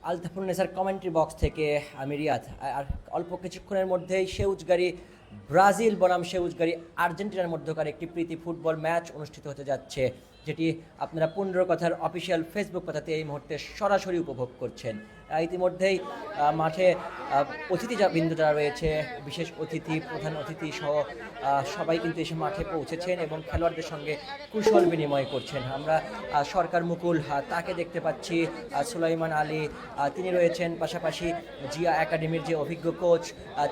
আলতাফুন্নেসার commentary box থেকে আমি রিয়াদ। আর অল্প কিছুক্ষণের মধ্যেই সেউজগাড়ি ব্রাজিল বনাম সেউজগাড়ি আর্জেন্টিনার মধ্যকার একটি প্রীতি ফুটবল ম্যাচ অনুষ্ঠিত হতে যাচ্ছে, যেটি আপনারা 15 কথার অফিসিয়াল ফেসবুক পাতাতে এই মুহূর্তে সরাসরি উপভোগ করছেন। ইতিমধ্যেই মাঠে অতিথিবৃন্দ যারা রয়েছে, বিশেষ অতিথি, প্রধান অতিথি সহ সবাই কিন্তু এসে মাঠে পৌঁছেছেন এবং খেলোয়াড়দের সঙ্গে কুশল বিনিময় করছেন। আমরা সরকার মুকুল তাকে দেখতে পাচ্ছি, সুলাইমান আলী তিনি রয়েছেন, পাশাপাশি জিয়া একাডেমির যে অভিজ্ঞ কোচ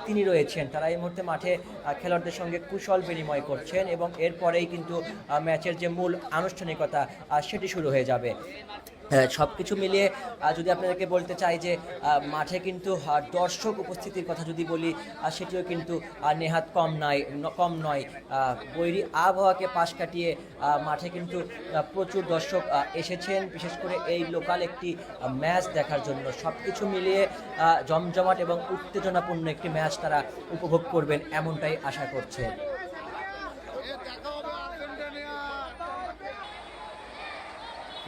তিনি রয়েছেন। তারা এই মুহূর্তে মাঠে খেলোয়াড়দের সঙ্গে কুশল বিনিময় করছেন এবং এরপরেই কিন্তু ম্যাচের যে মূল আনুষ্ঠানিকতা সেটি শুরু হয়ে যাবে। সব কিছু মিলিয়ে যদি আপনাদেরকে বলতে চাই যে মাঠে কিন্তু দর্শক উপস্থিতির কথা যদি বলি, সেটিও কিন্তু নেহাত কম নয়। বৈরী আবহাওয়াকে পাশ কাটিয়ে মাঠে কিন্তু প্রচুর দর্শক এসেছেন, বিশেষ করে এই লোকাল একটি ম্যাচ দেখার জন্য। সব কিছু মিলিয়ে জমজমাট এবং উত্তেজনাপূর্ণ একটি ম্যাচ তারা উপভোগ করবেন, এমনটাই আশা করছে।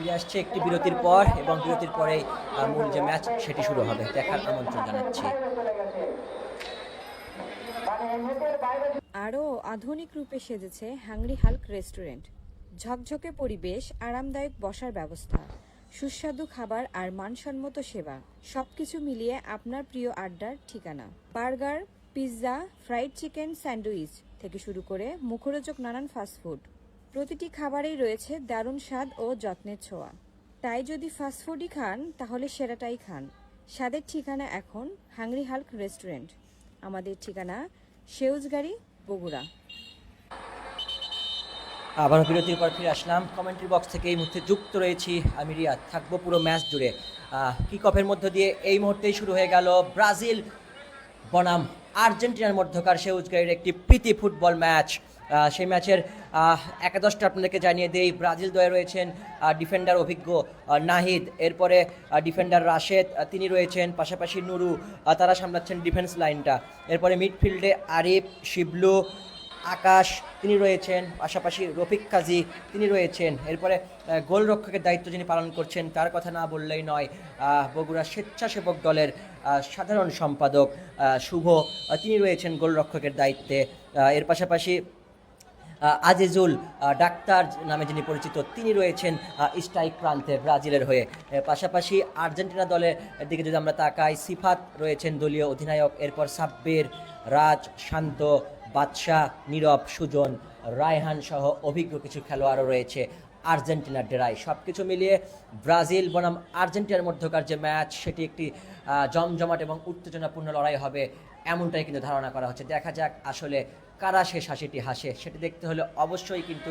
ফিরে আসছে একটি বিরতির পর এবং বিরতির পরেই মূল যে ম্যাচ সেটি শুরু হবে, দেখার আমন্ত্রণ জানাচ্ছি। আরও আধুনিক রূপে সেজেছে হাংরি হাল্ক রেস্টুরেন্ট। ঝকঝকে পরিবেশ, আরামদায়ক বসার ব্যবস্থা, সুস্বাদু খাবার আর মানসম্মত সেবা, সবকিছু মিলিয়ে আপনার প্রিয় আড্ডার ঠিকানা। Burger, pizza, fried chicken sandwich থেকে শুরু করে মুখরোচক নানান ফাস্টফুড, প্রতিটি খাবারেই রয়েছে দারুণ স্বাদ ও যত্নের ছোঁয়া। তাই যদি ফাস্টফুডই খান, তাহলে সেরাটাই খান। স্বাদের ঠিকানা এখন হাংরি হাল্ক রেস্টুরেন্ট। আমাদের ঠিকানা সেউজগাড়ি, বগুড়া। আবার বিরতির পর ফিরে আসলাম। কমেন্ট্রি বক্স থেকে এই মুহূর্তে যুক্ত রয়েছি আমি রিয়াদ, থাকবো পুরো ম্যাচ জুড়ে। কিক অফের মধ্য দিয়ে এই মুহূর্তেই শুরু হয়ে গেল ব্রাজিল বনাম আর্জেন্টিনার মধ্যকার সেউজগাড়ির একটি প্রীতি ফুটবল ম্যাচ। সেই ম্যাচের একাদশটা আপনাদেরকে জানিয়ে দেই। ব্রাজিল দলে রয়েছেন ডিফেন্ডার অভিজ্ঞ নাহিদ, এরপরে ডিফেন্ডার রাশেদ তিনি রয়েছেন, পাশাপাশি নুরু তারা সামলাচ্ছেন ডিফেন্স লাইনটা। এরপরে মিডফিল্ডে আরিফ, শিবলু, আকাশ তিনি রয়েছেন, পাশাপাশি রফিক কাজী তিনি রয়েছেন। এরপরে গোলরক্ষকের দায়িত্ব যিনি পালন করছেন তার কথা না বললেই নয়, বগুড়া স্বেচ্ছাসেবক দলের সাধারণ সম্পাদক শুভ তিনি রয়েছেন গোলরক্ষকের দায়িত্বে। এর পাশাপাশি আজিজুল ডাক্তার নামে যিনি পরিচিত তিনি রয়েছেন স্ট্রাইক প্রান্তে ব্রাজিলের হয়ে। পাশাপাশি আর্জেন্টিনা দলের দিকে যদি আমরা তাকাই, সিফাত রয়েছেন দলীয় অধিনায়ক, এরপর সাব্বির, রাজ, শান্ত, বাদশাহ, নীরব, সুজন, রায়হান সহ অভিজ্ঞ কিছু খেলোয়াড়ও রয়েছে আর্জেন্টিনার ডেরায়। সব কিছু মিলিয়ে ব্রাজিল বনাম আর্জেন্টিনার মধ্যকার যে ম্যাচ সেটি একটি জমজমাট এবং উত্তেজনাপূর্ণ লড়াই হবে, এমনটাই কিন্তু ধারণা করা হচ্ছে। দেখা যাক আসলে কারা শেষ হাসিটি হাসে, সেটি দেখতে হলে অবশ্যই কিন্তু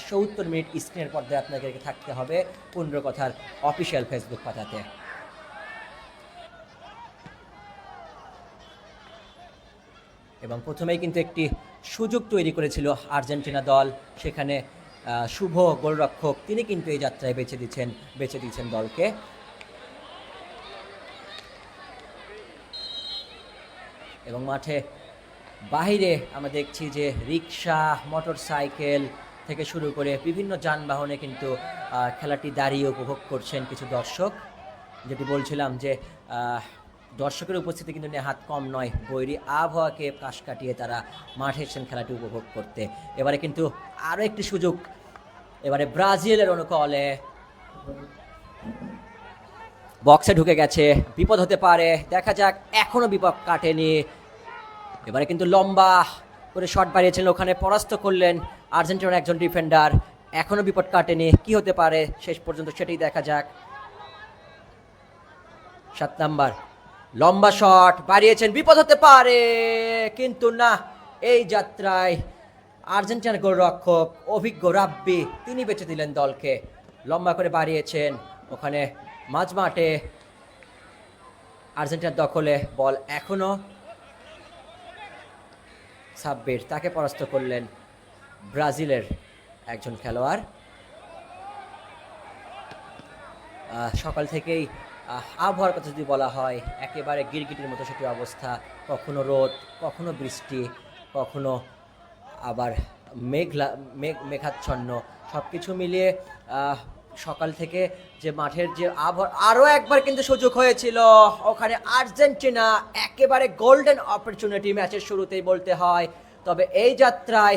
70 মিনিট স্ক্রিনের পর্দায় আপনাদেরকে থাকতে হবে 15 কথার অফিসিয়াল ফেসবুক পাতাতে। এবং প্রথমেই কিন্তু একটি সুযোগ তৈরি করেছিল আর্জেন্টিনা দল, সেখানে শুভ গোলরক্ষক তিনি কিন্তু এই যাত্রায় বেছে দিয়েছেন দলকে। এবং মাঠে বাহিরে আমরা দেখছি যে রিক্সা, মোটর সাইকেল থেকে শুরু করে বিভিন্ন যানবাহনে কিন্তু খেলাটি দাঁড়িয়ে উপভোগ করছেন কিছু দর্শক। যেটি বলছিলাম যে দর্শকের উপস্থিতি কিন্তু নেহাত কম নয়। বৈরী আবহাওয়াকে পাশ কাটিয়ে তারা মাঠে এসেছেন খেলাটি উপভোগ করতে। এবারে কিন্তু আরও একটি সুযোগ, এবারে ব্রাজিলের অনুকূলে বক্সে ঢুকে গেছে, বিপদ হতে পারে, দেখা যাক। এখনও বিপদ কাটেনি। এবারে কিন্তু লম্বা করে শট বাড়িয়েছিলেন, ওখানে পরাস্ত করলেন আর্জেন্টিনার একজন ডিফেন্ডার। এখনও বিপদ কাটেনি, কি হতে পারে শেষ পর্যন্ত সেটাই দেখা যাক। 7 নাম্বার লম্বা শট বাড়িয়েছেন, বিপদ হতে পারে, কিন্তু না, এই যাত্রায় আর্জেন্টিনার গোলরক্ষক অভিজ্ঞ রাব্বি তিনি বেঁচে দিলেন দলকে। লম্বা করে বাড়িয়েছেন, ওখানে মাঝমাঠে আর্জেন্টিনার দখলে বল, এখনও সাব্বির তাকে পরাস্ত করলেন ব্রাজিলের একজন খেলোয়াড়। সকাল থেকেই আবহাওয়ার কথা যদি বলা হয়, একেবারে গিরগিটির মতো সেটি অবস্থা। কখনো রোদ, কখনো বৃষ্টি, কখনো আবার মেঘাচ্ছন্ন, সব কিছু মিলিয়ে সকাল থেকে যে মাঠের যে আবহাওয়া, আরও একবার কিন্তু সুযোগ হয়েছিল ওখানে আর্জেন্টিনা, একেবারে গোল্ডেন অপরচুনিটি ম্যাচের শুরুতেই বলতে হয়। তবে এই যাত্রায়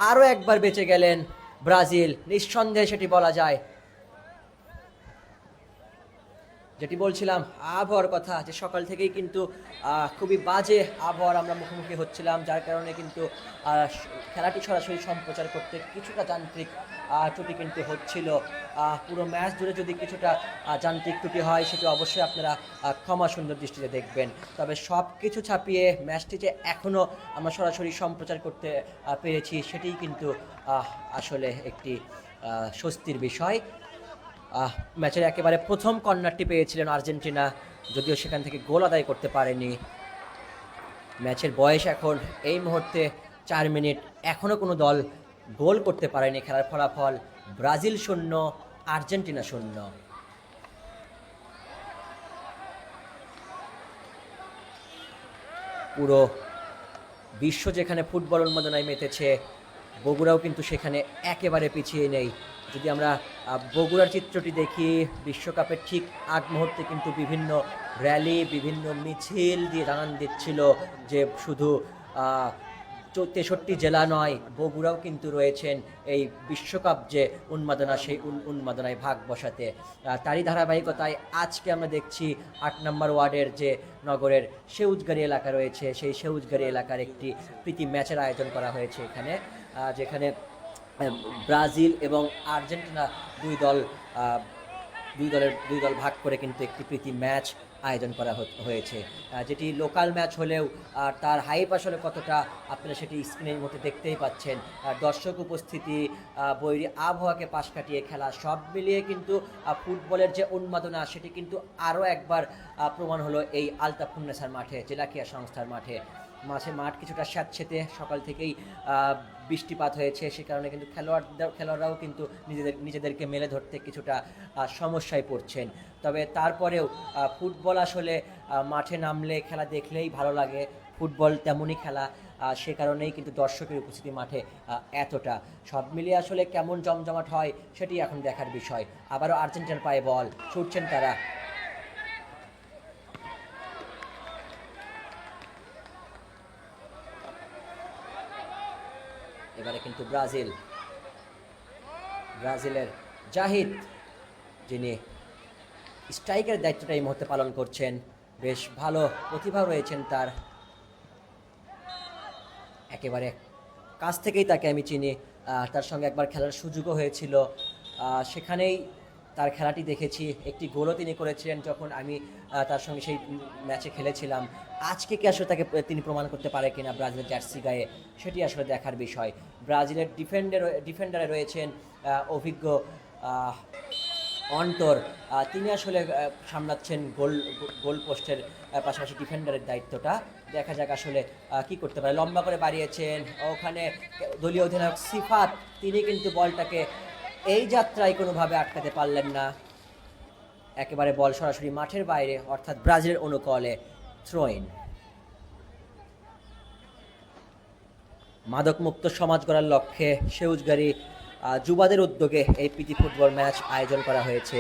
আরও একবার বেঁচে গেলেন ব্রাজিল, নিঃসন্দেহে সেটি বলা যায়। যেটি বলছিলাম আবহাওয়ার কথা, যে সকাল থেকেই কিন্তু খুবই বাজে আবহাওয়ার আমরা মুখোমুখি হচ্ছিলাম, যার কারণে কিন্তু খেলাটি সরাসরি সম্প্রচার করতে কিছুটা যান্ত্রিক ত্রুটি কিন্তু হচ্ছিল। পুরো ম্যাচ জুড়ে যদি কিছুটা যান্ত্রিক ত্রুটি হয় সেটি অবশ্যই আপনারা ক্ষমা সুন্দর দৃষ্টিতে দেখবেন। তবে সব কিছু ছাপিয়ে ম্যাচটি যে এখনও আমরা সরাসরি সম্প্রচার করতে পেরেছি সেটিই কিন্তু আসলে একটি স্বস্তির বিষয়। ম্যাচের একেবারে প্রথম কর্নারটি পেয়েছিলেন আর্জেন্টিনা, যদিও সেখান থেকে গোল আদায় করতে পারেনি। ম্যাচের বয়স এখন এই মুহূর্তে 4 মিনিট, এখনও কোনো দল গোল করতে পারেনি। খেলার ফলাফল ব্রাজিল 0, আর্জেন্টিনা 0। পুরো বিশ্ব যেখানে ফুটবল উন্মাদনায় মেতেছে, বগুড়াও কিন্তু সেখানে একেবারে পিছিয়ে নেই। যদি আমরা বগুড়ার চিত্রটি দেখি, বিশ্বকাপের ঠিক আগ মুহূর্তে কিন্তু বিভিন্ন র্যালি, বিভিন্ন মিছিল দিয়ে জানান দিচ্ছিল যে শুধু 63 জেলা নয়, বগুড়াও কিন্তু রয়েছেন এই বিশ্বকাপ যে উন্মাদনা, সেই উন্মাদনায় ভাগ বসাতে। তারই ধারাবাহিকতায় আজকে আমরা দেখছি 8 নম্বর ওয়ার্ডের যে নগরের সেউজগাড়ি এলাকা রয়েছে, সেই সেউজগাড়ি এলাকার একটি প্রীতি ম্যাচের আয়োজন করা হয়েছে এখানে, যেখানে ব্রাজিল এবং আর্জেন্টিনা দুই দল ভাগ করে কিন্তু একটি প্রীতি ম্যাচ আয়োজন করা হয়েছে, যেটি লোকাল ম্যাচ হলেও তার হাইপ আসলে কতটা আপনারা সেটি স্ক্রিনের মধ্যে দেখতেই পাচ্ছেন। দর্শক উপস্থিতি, বৈরী আবহাওয়াকে পাশ কাটিয়ে খেলা, সব মিলিয়ে কিন্তু ফুটবলের যে উন্মাদনা সেটি কিন্তু আরও একবার প্রমাণ হলো এই আলতাফুন্নেসার মাঠে, জেলাকিয়া সংস্থার মাঠে। মাঠ কিছুটা স্যাঁতসেঁতে, সকাল থেকেই বৃষ্টিপাত হয়েছে, সে কারণে কিন্তু খেলোয়াড়রাও কিন্তু নিজেদেরকে মেলে ধরতে কিছুটা সমস্যায় পড়ছেন। তবে তারপরেও ফুটবল আসলে মাঠে নামলে, খেলা দেখলেই ভালো লাগে। ফুটবল তেমনই খেলা, সে কারণেই কিন্তু দর্শকের উপস্থিতি মাঠে এতটা। সব মিলিয়ে আসলে কেমন জমজমাট হয় সেটি এখন দেখার বিষয়। আবারও আর্জেন্টিনার পায়ে বল, ছুটছেন তারা। এবারে কিন্তু ব্রাজিলের জাহিদ, যিনি স্ট্রাইকের দায়িত্বটা এই মুহূর্তে পালন করছেন, বেশ ভালো প্রতিভা রয়েছেন তার, একেবারে কাছ থেকেই তাকে আমি চিনি। তার সঙ্গে একবার খেলার সুযোগও হয়েছিল, সেখানেই তার খেলাটি দেখেছি। একটি গোলও তিনি করেছিলেন যখন আমি তার সঙ্গে সেই ম্যাচে খেলেছিলাম। আজকে কি আসলে তিনি প্রমাণ করতে পারে কিনা ব্রাজিলের জার্সি গায়ে, সেটি আসলে দেখার বিষয়। ব্রাজিলের ডিফেন্ডারে রয়েছেন অভিজ্ঞ অন্তর, তিনি আসলে সামলাচ্ছেন গোল পোস্টের পাশাপাশি ডিফেন্ডারের দায়িত্বটা। দেখা যাক আসলে কি করতে পারে। লম্বা করে বাড়িয়েছেন ওখানে দলীয় অধিনায়ক সিফাত, তিনি কিন্তু বলটাকে এই যাত্রায় কোনোভাবে আটকাতে পারলেন না। একেবারে বল সরাসরি মাঠের বাইরে, অর্থাৎ ব্রাজিলের অনুকূলে থ্রোইন। মাদকমুক্ত সমাজ গড়ার লক্ষ্যে সেউজগাড়ি যুবাদের উদ্যোগে এই প্রীতি ফুটবল ম্যাচ আয়োজন করা হয়েছে,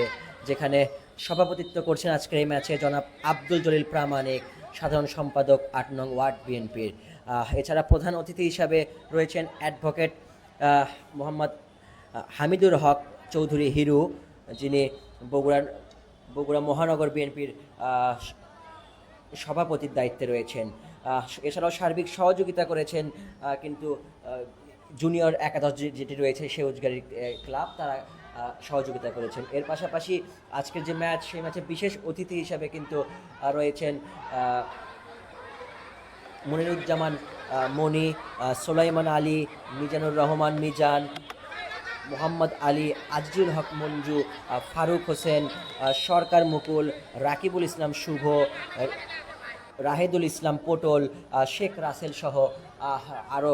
যেখানে সভাপতিত্ব করছেন আজকের এই ম্যাচে জনাব আব্দুল জলিল প্রামাণিক, সাধারণ সম্পাদক 8 নং ওয়ার্ড বিএনপির। এছাড়া প্রধান অতিথি হিসাবে রয়েছেন অ্যাডভোকেট মোহাম্মদ হামিদুর হক চৌধুরী হিরু, যিনি বগুড়া মহানগর বিএনপির সভাপতির দায়িত্বে রয়েছেন। এছাড়াও সার্বিক সহযোগিতা করেছেন কিন্তু জুনিয়র একাদশ যেটি রয়েছে সেউজগাড়ি ক্লাব, তারা সহযোগিতা করেছেন। এর পাশাপাশি আজকের যে ম্যাচ, সেই ম্যাচে বিশেষ অতিথি হিসাবে কিন্তু রয়েছেন মনিরুজ্জামান মনি, সোলাইমান আলী, মিজানুর রহমান মিজান, মোহাম্মদ আলী, আজিজুল হক মঞ্জু, ফারুক হোসেন, সরকার মুকুল, রাকিবুল ইসলাম শুভ, রাহেদুল ইসলাম পটল, শেখ রাসেল সহ আরও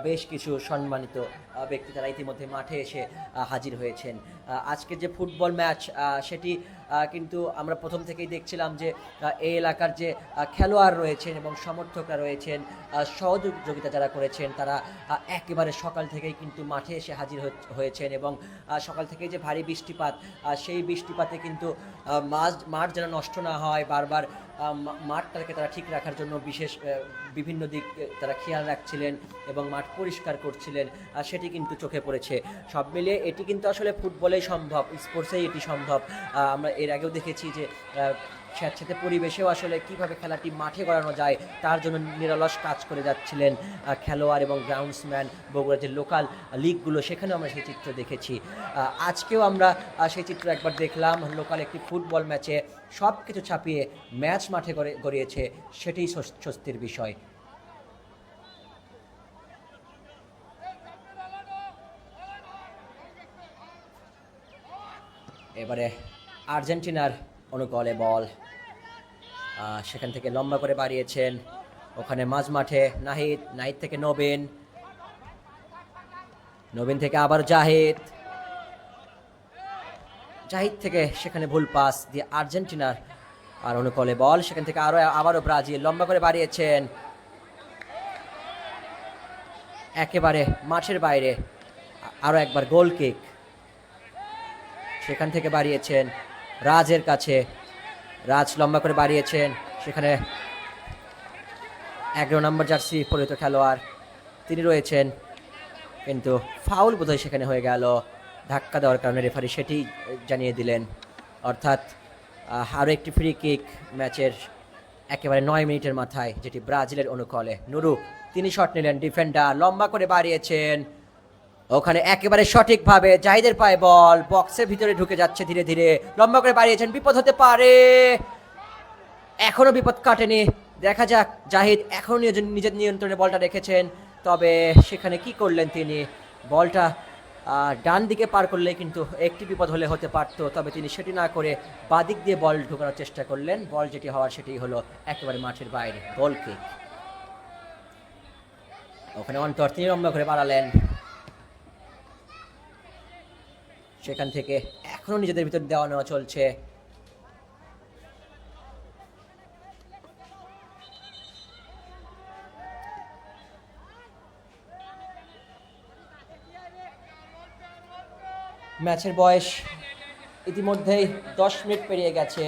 বেশ কিছু সম্মানিত ব্যক্তি তারা ইতিমধ্যে মাঠে এসে হাজির হয়েছেন। আজকের যে ফুটবল ম্যাচ সেটি কিন্তু আমরা প্রথম থেকেই দেখছিলাম যে এই এলাকার যে খেলোয়াড় রয়েছেন এবং সমর্থকরা রয়েছেন, সহযোগিতা যারা করেছেন তারা একেবারে সকাল থেকেই কিন্তু মাঠে এসে হাজির হয়েছেন এবং সকাল থেকেই যে ভারী বৃষ্টিপাত, সেই বৃষ্টিপাতে কিন্তু মাঠ যেন নষ্ট না হয়, বারবার মাঠটাকে তারা ঠিক রাখার জন্য বিশেষ বিভিন্ন দিক তারা খেয়াল রাখছিলেন এবং মাঠ পরিষ্কার করছিলেন, সেটি কিন্তু চোখে পড়েছে। সব মিলিয়ে এটি কিন্তু আসলে ফুটবলেই সম্ভব, স্পোর্টসেই এটি সম্ভব। আমরা এর আগেও দেখেছি যে স্যাঁতস্যাঁতে পরিবেশেও আসলে কিভাবে খেলাটি মাঠে করানো যায় তার জন্য নিরলস কাজ করে যাচ্ছিলেন খেলোয়াড় এবং গ্রাউন্ডসম্যান। বগুড়ার যে লোকাল লিগগুলো সেখানেও আমরা সেই চিত্র দেখেছি। আজকেও আমরা সেই চিত্র একবার দেখলাম, লোকাল একটি ফুটবল ম্যাচে সব কিছু ছাপিয়ে ম্যাচ মাঠে গড়িয়েছে, সেটাই স্বস্তির বিষয়। এবারে আর্জেন্টিনার অনুকূলে বল, সেখান থেকে লম্বা করে বাড়িয়েছেন, ওখানে মাঝ মাঠে নাহিদ থেকে নবীন থেকে আবার জাহিদ থেকে সেখানে ভুল পাস দিয়ে আর্জেন্টিনার আর অনুকূলে বল, সেখান থেকে আবারও ব্রাজিল লম্বা করে বাড়িয়েছেন একেবারে মাঠের বাইরে, আরও একবার গোল কিক, সেখান থেকে বাড়িয়েছেন রাজের কাছে, রাজ লম্বা করে বাড়িয়েছেন, সেখানে 11 নম্বর জার্সি পরিহিত খেলোয়াড় তিনি রয়েছেন, কিন্তু ফাউল বোধহয় সেখানে হয়ে গেল, ধাক্কা দেওয়ার কারণে রেফারি সেটি জানিয়ে দিলেন। অর্থাৎ আরও একটি ফ্রি কিক ম্যাচের একেবারে 9 মিনিটের মাথায়, যেটি ব্রাজিলের অনুকূলে। নুরু তিনি শট নিলেন, ডিফেন্ডার লম্বা করে বাড়িয়েছেন, ওখানে একেবারে সঠিকভাবে জাহিদের পায়ে বল বক্সের ভিতরে ঢুকে যাচ্ছে ধীরে ধীরে, লম্বা করে বাড়িয়েছেন, বিপদ হতে পারে, এখনো বিপদ কাটেনি, দেখা যাক। জাহিদ এখনো নিজের নিয়ন্ত্রণে বলটা রেখেছেন, তবে সেখানে কি করলেন তিনি, বলটা ডান দিকে পার করলে কিন্তু একটি বিপদ হতে পারত, তবে তিনি সেটি না করে বাদিক দিয়ে বল ঢোকানোর চেষ্টা করলেন, বল যেটি হওয়ার সেটি হলো একেবারে মাঠের বাইরে, গোল কিক। ওখানে অন্তর তিনি লম্বা করে বাড়ালেন, সেখান থেকে এখনো নিজেদের ভিতর দেওয়া নেওয়া চলছে। ম্যাচের বয়স ইতিমধ্যেই 10 মিনিট পেরিয়ে গেছে,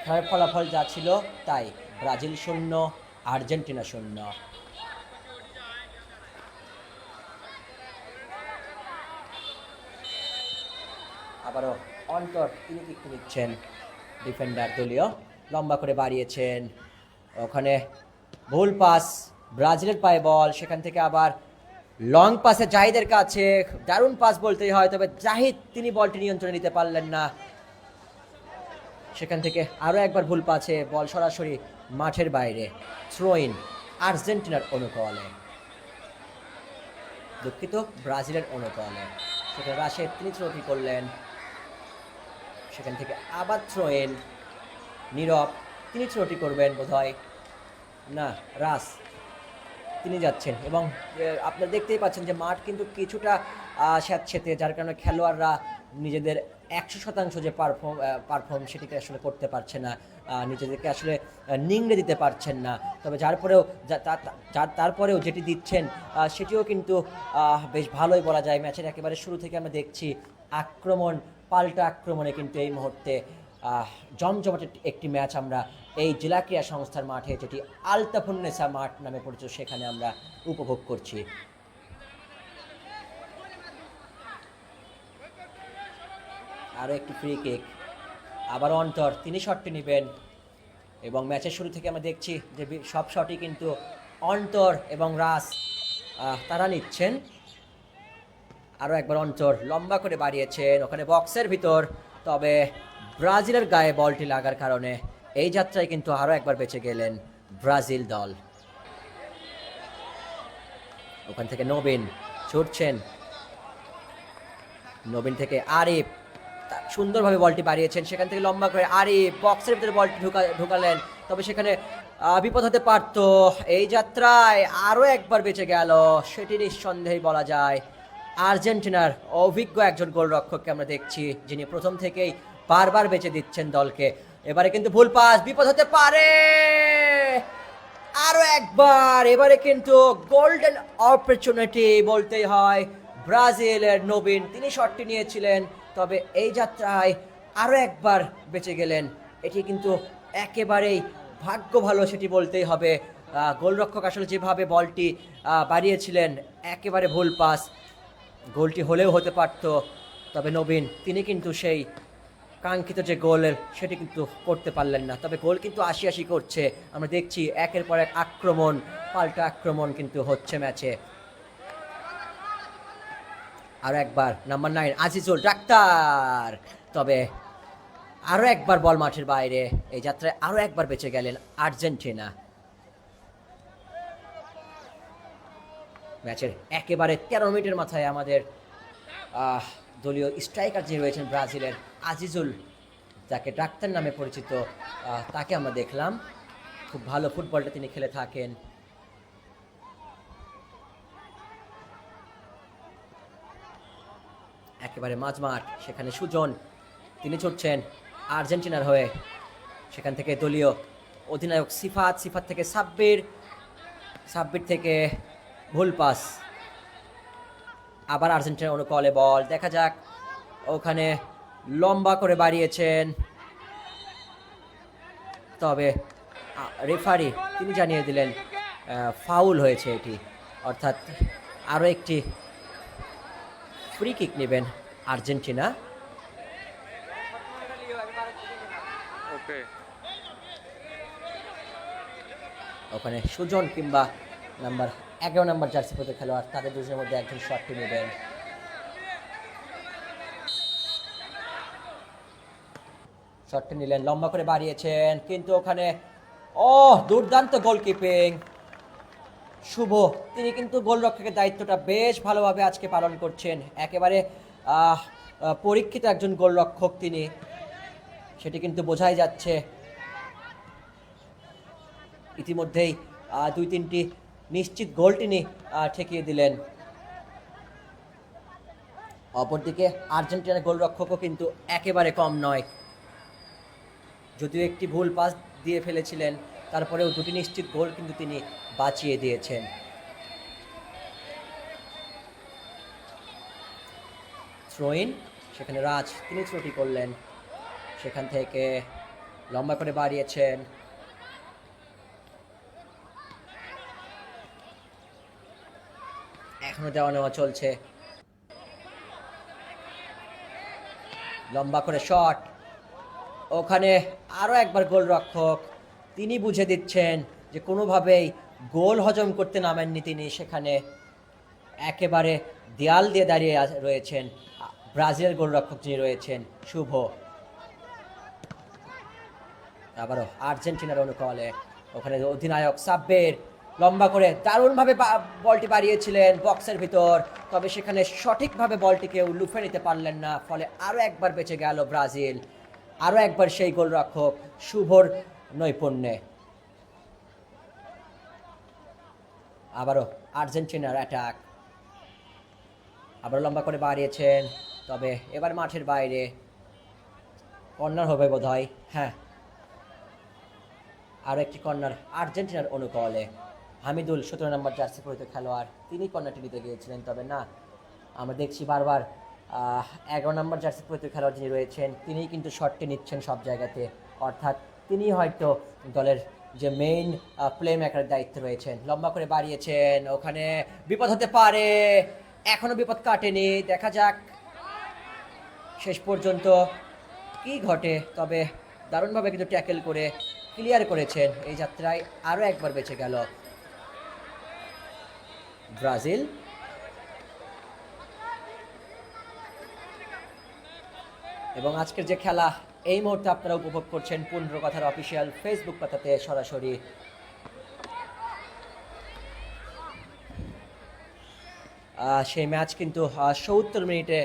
খেলার ফলাফল যা ছিল তাই, ব্রাজিল 0 আর্জেন্টিনা 0। আবারও অন্তর তিনি কিক নিচ্ছেন, ডিফেন্ডার দলীয় লম্বা করে বাড়িয়েছেন, ওখানে ভুল পাস, ব্রাজিলের পায়ে বল, সেখান থেকে আবার লং পাসে জাহিদের কাছে, দারুণ পাস বলতেই হয়, তবে জাহিদ তিনি বলটি নিয়ন্ত্রণে নিতে পারলেন না, সেখান থেকে আরও একবার ভুল পাসে বল সরাসরি মাঠের বাইরে, থ্রো ইন আর্জেন্টিনার অনুকূলে, দুঃখিত ব্রাজিলের অনুকূলে। সেখানে রাশেদ তিনি থ্রোটি করলেন, সেখান থেকে আবার থ্রো ইন, নীরব তিনি থ্রোটি করবেন বোধহয়, না রাস তিনি যাচ্ছেন, এবং আপনারা দেখতেই পাচ্ছেন যে মাঠ কিন্তু কিছুটা স্যাঁতস্যাঁতে, যার কারণে খেলোয়াড়রা নিজেদের 100% যে পারফর্ম সেটিকে আসলে করতে পারছে না, নিজেদেরকে আসলে নিংড়ে দিতে পারছেন না, তবে তারপরেও যেটি দিচ্ছেন সেটিও কিন্তু বেশ ভালোই বলা যায়। ম্যাচের একেবারে শুরু থেকে আমরা দেখছি পাল্টা আক্রমণে কিন্তু এই মুহূর্তে জমজমাট একটি ম্যাচ আমরা এই জেলা ক্রীড়া সংস্থার মাঠে, যেটি আলতাফুন্নেসা মাঠ নামে পরিচিত, সেখানে আমরা উপভোগ করছি। আরও একটি ফ্রি কিক, আবার অন্তর তিনি শটটি নেবেন, এবং ম্যাচের শুরু থেকে আমরা দেখছি যে সব শটই কিন্তু অন্তর এবং রাস তারা নিচ্ছেন। আরও একবার অন্তর লম্বা করে বাড়িয়েছেন, ওখানে বক্সের ভিতর, তবে ব্রাজিলের গায়ে বলটি লাগার কারণে এই যাত্রায় কিন্তু আরও একবার বেঁচে গেলেন ব্রাজিল দল। ওখান থেকে নবীন ছুটছেন, নবীন থেকে আরিফ সুন্দরভাবে বলটি বাড়িয়েছেন, সেখান থেকে লম্বা করে আরিফ বক্সের ভিতরে বলটি ঢুকালেন, তবে সেখানে বিপদ হতে পারতো। এই যাত্রায় আরও একবার বেঁচে গেল, সেটি নিঃসন্দেহে বলা যায়। আর্জেন্টিনার অভিজ্ঞ একজন গোলরক্ষককে আমরা দেখছি, যিনি প্রথম থেকেই বারবার বেঁচে দিচ্ছেন দলকে। এবারে কিন্তু ভুল পাস, বিপদ হতে পারে। আরও একবার, এবারে কিন্তু গোল্ডেন অপরচুনিটি বলতেই হয়। ব্রাজিলের নবীন, তিনি শটটি নিয়েছিলেন, তবে এই যাত্রায় আরও একবার বেঁচে গেলেন। এটি কিন্তু একেবারেই ভাগ্য ভালো, সেটি বলতেই হবে। গোলরক্ষক আসলে যেভাবে বলটি বাড়িয়েছিলেন, একেবারে ভুল পাস, গোলটি হলেও হতে পারত। তবে নবীন তিনি কিন্তু সেই কাঙ্ক্ষিত যে গোলের সেটি কিন্তু করতে পারলেন না। তবে গোল কিন্তু আশি আশি করছে, আমরা দেখছি একের পর এক আক্রমণ, পাল্টা আক্রমণ কিন্তু হচ্ছে ম্যাচে। আরও একবার নাম্বার 9 আজিজুল ডাক্তার, তবে আরও একবার বল মাঠের বাইরে। এই যাত্রায় আরও একবার বেঁচে গেলেন আর্জেন্টিনা। ম্যাচের একেবারে 13 মিনিটের মাথায় আমাদের দলীয় স্ট্রাইকার যে রয়েছেন ব্রাজিলের আজিজুল, যাকে ডাক্তার নামে পরিচিত, তাকে আমরা দেখলাম। খুব ভালো ফুটবলটা তিনি খেলে থাকেন। একেবারে মাঝমাঠ, সেখানে সুজন, তিনি ছুটছেন আর্জেন্টিনার হয়ে। সেখান থেকে দলীয় অধিনায়ক সিফাত থেকে সাব্বির থেকে ভুল পাস। আবার আর্জেন্টিনার অনুকূলে বল, দেখা যাক। ওখানে লম্বা করে বাড়িয়েছেন, তবে রেফারি তিনি জানিয়ে দিলেন ফাউল হয়েছে এটি, অর্থাৎ আরও একটি ফ্রি কিক নেবেন আর্জেন্টিনা। ওখানে সুজন কিংবা নাম্বার 11 নাম্বার জার্সি পরে খেলোয়াড়, তাদের দুজনের মধ্যে একজন শটটি নেবেন। শটটি নিলেন, লম্বা করে বাড়িয়েছেন, কিন্তু ওখানে দুর্দান্ত গোলকিপিং। শুভ, তিনি কিন্তু গোলরক্ষকের দায়িত্বটা বেশ ভালোভাবে আজকে পালন করছেন। একেবারে পরীক্ষিত একজন গোলরক্ষক তিনি, সেটি কিন্তু বোঝাই যাচ্ছে। ইতিমধ্যেই 2-3টি নিশ্চিত গোল তিনি ঠেকিয়ে দিলেন। অপরদিকে আর্জেন্টিনার গোলরক্ষকও কিন্তু একেবারে কম নয়, যদিও একটি ভুল পাস দিয়ে ফেলেছিলেন, তারপরেও 2টি নিশ্চিত গোল কিন্তু তিনি বাঁচিয়ে দিয়েছেন। থ্রোইন, সেখানে রাজ তিনি থ্রোটি করলেন, সেখান থেকে লম্বা করে বাড়িয়েছেন। এখনো দেওয়া নেওয়া চলছে, লম্বা করে শট। ওখানে আরও একবার গোলরক্ষক তিনি বুঝে দিচ্ছেন যে কোনোভাবেই গোল হজম করতে নামেননি তিনি। সেখানে একেবারে দেয়াল দিয়ে দাঁড়িয়ে রয়েছেন ব্রাজিলের গোলরক্ষক যিনি রয়েছেন শুভ। আবারও আর্জেন্টিনার অনুকূলে, ওখানে অধিনায়ক সাব্বির লম্বা করে দারুণভাবে বলটি বাড়িয়েছিলেন বক্সের ভিতর, তবে সেখানে সঠিকভাবে বলটিকে লুফে নিতে পারলেন না, ফলে আরও একবার বেঁচে গেল ব্রাজিল। আরও একবার সেই গোলরক্ষক শুভর নৈপুণ্যে। আবারও আর্জেন্টিনার অ্যাটাক, আবার লম্বা করে বাড়িয়েছেন, তবে এবার মাঠের বাইরে। কর্নার হবে বোধহয়, হ্যাঁ, আরও একটি কর্নার আর্জেন্টিনার অনুকূলে। হামিদুল 17 নম্বর জার্সি পরিহিত খেলোয়াড়, তিনি কর্নারটি নিতে গিয়েছিলেন, তবে না, আমরা দেখছি বারবার 11 নম্বর জার্সি পরিহিত খেলোয়াড় যিনি রয়েছেন তিনিই কিন্তু শটটি নিচ্ছেন সব জায়গাতে, অর্থাৎ তিনি হয়তো দলের যে মেইন প্লে মেকারের দায়িত্বে রয়েছেন। লম্বা করে বাড়িয়েছেন, ওখানে বিপদ হতে পারে, এখনো বিপদ কাটেনি, দেখা যাক শেষ পর্যন্ত কি ঘটে। তবে দারুণভাবে কিন্তু ট্যাকেল করে ক্লিয়ার করেছেন। এই যাত্রায় আরও একবার বেঁচে গেল ব্রাজিল। এবং আজকের যে খেলা এই মুহূর্তে আপনারা উপভোগ করছেন 15 কথার অফিসিয়াল ফেসবুক পাতাতে সরাসরি। সেই ম্যাচ কিন্তু 70 মিনিটে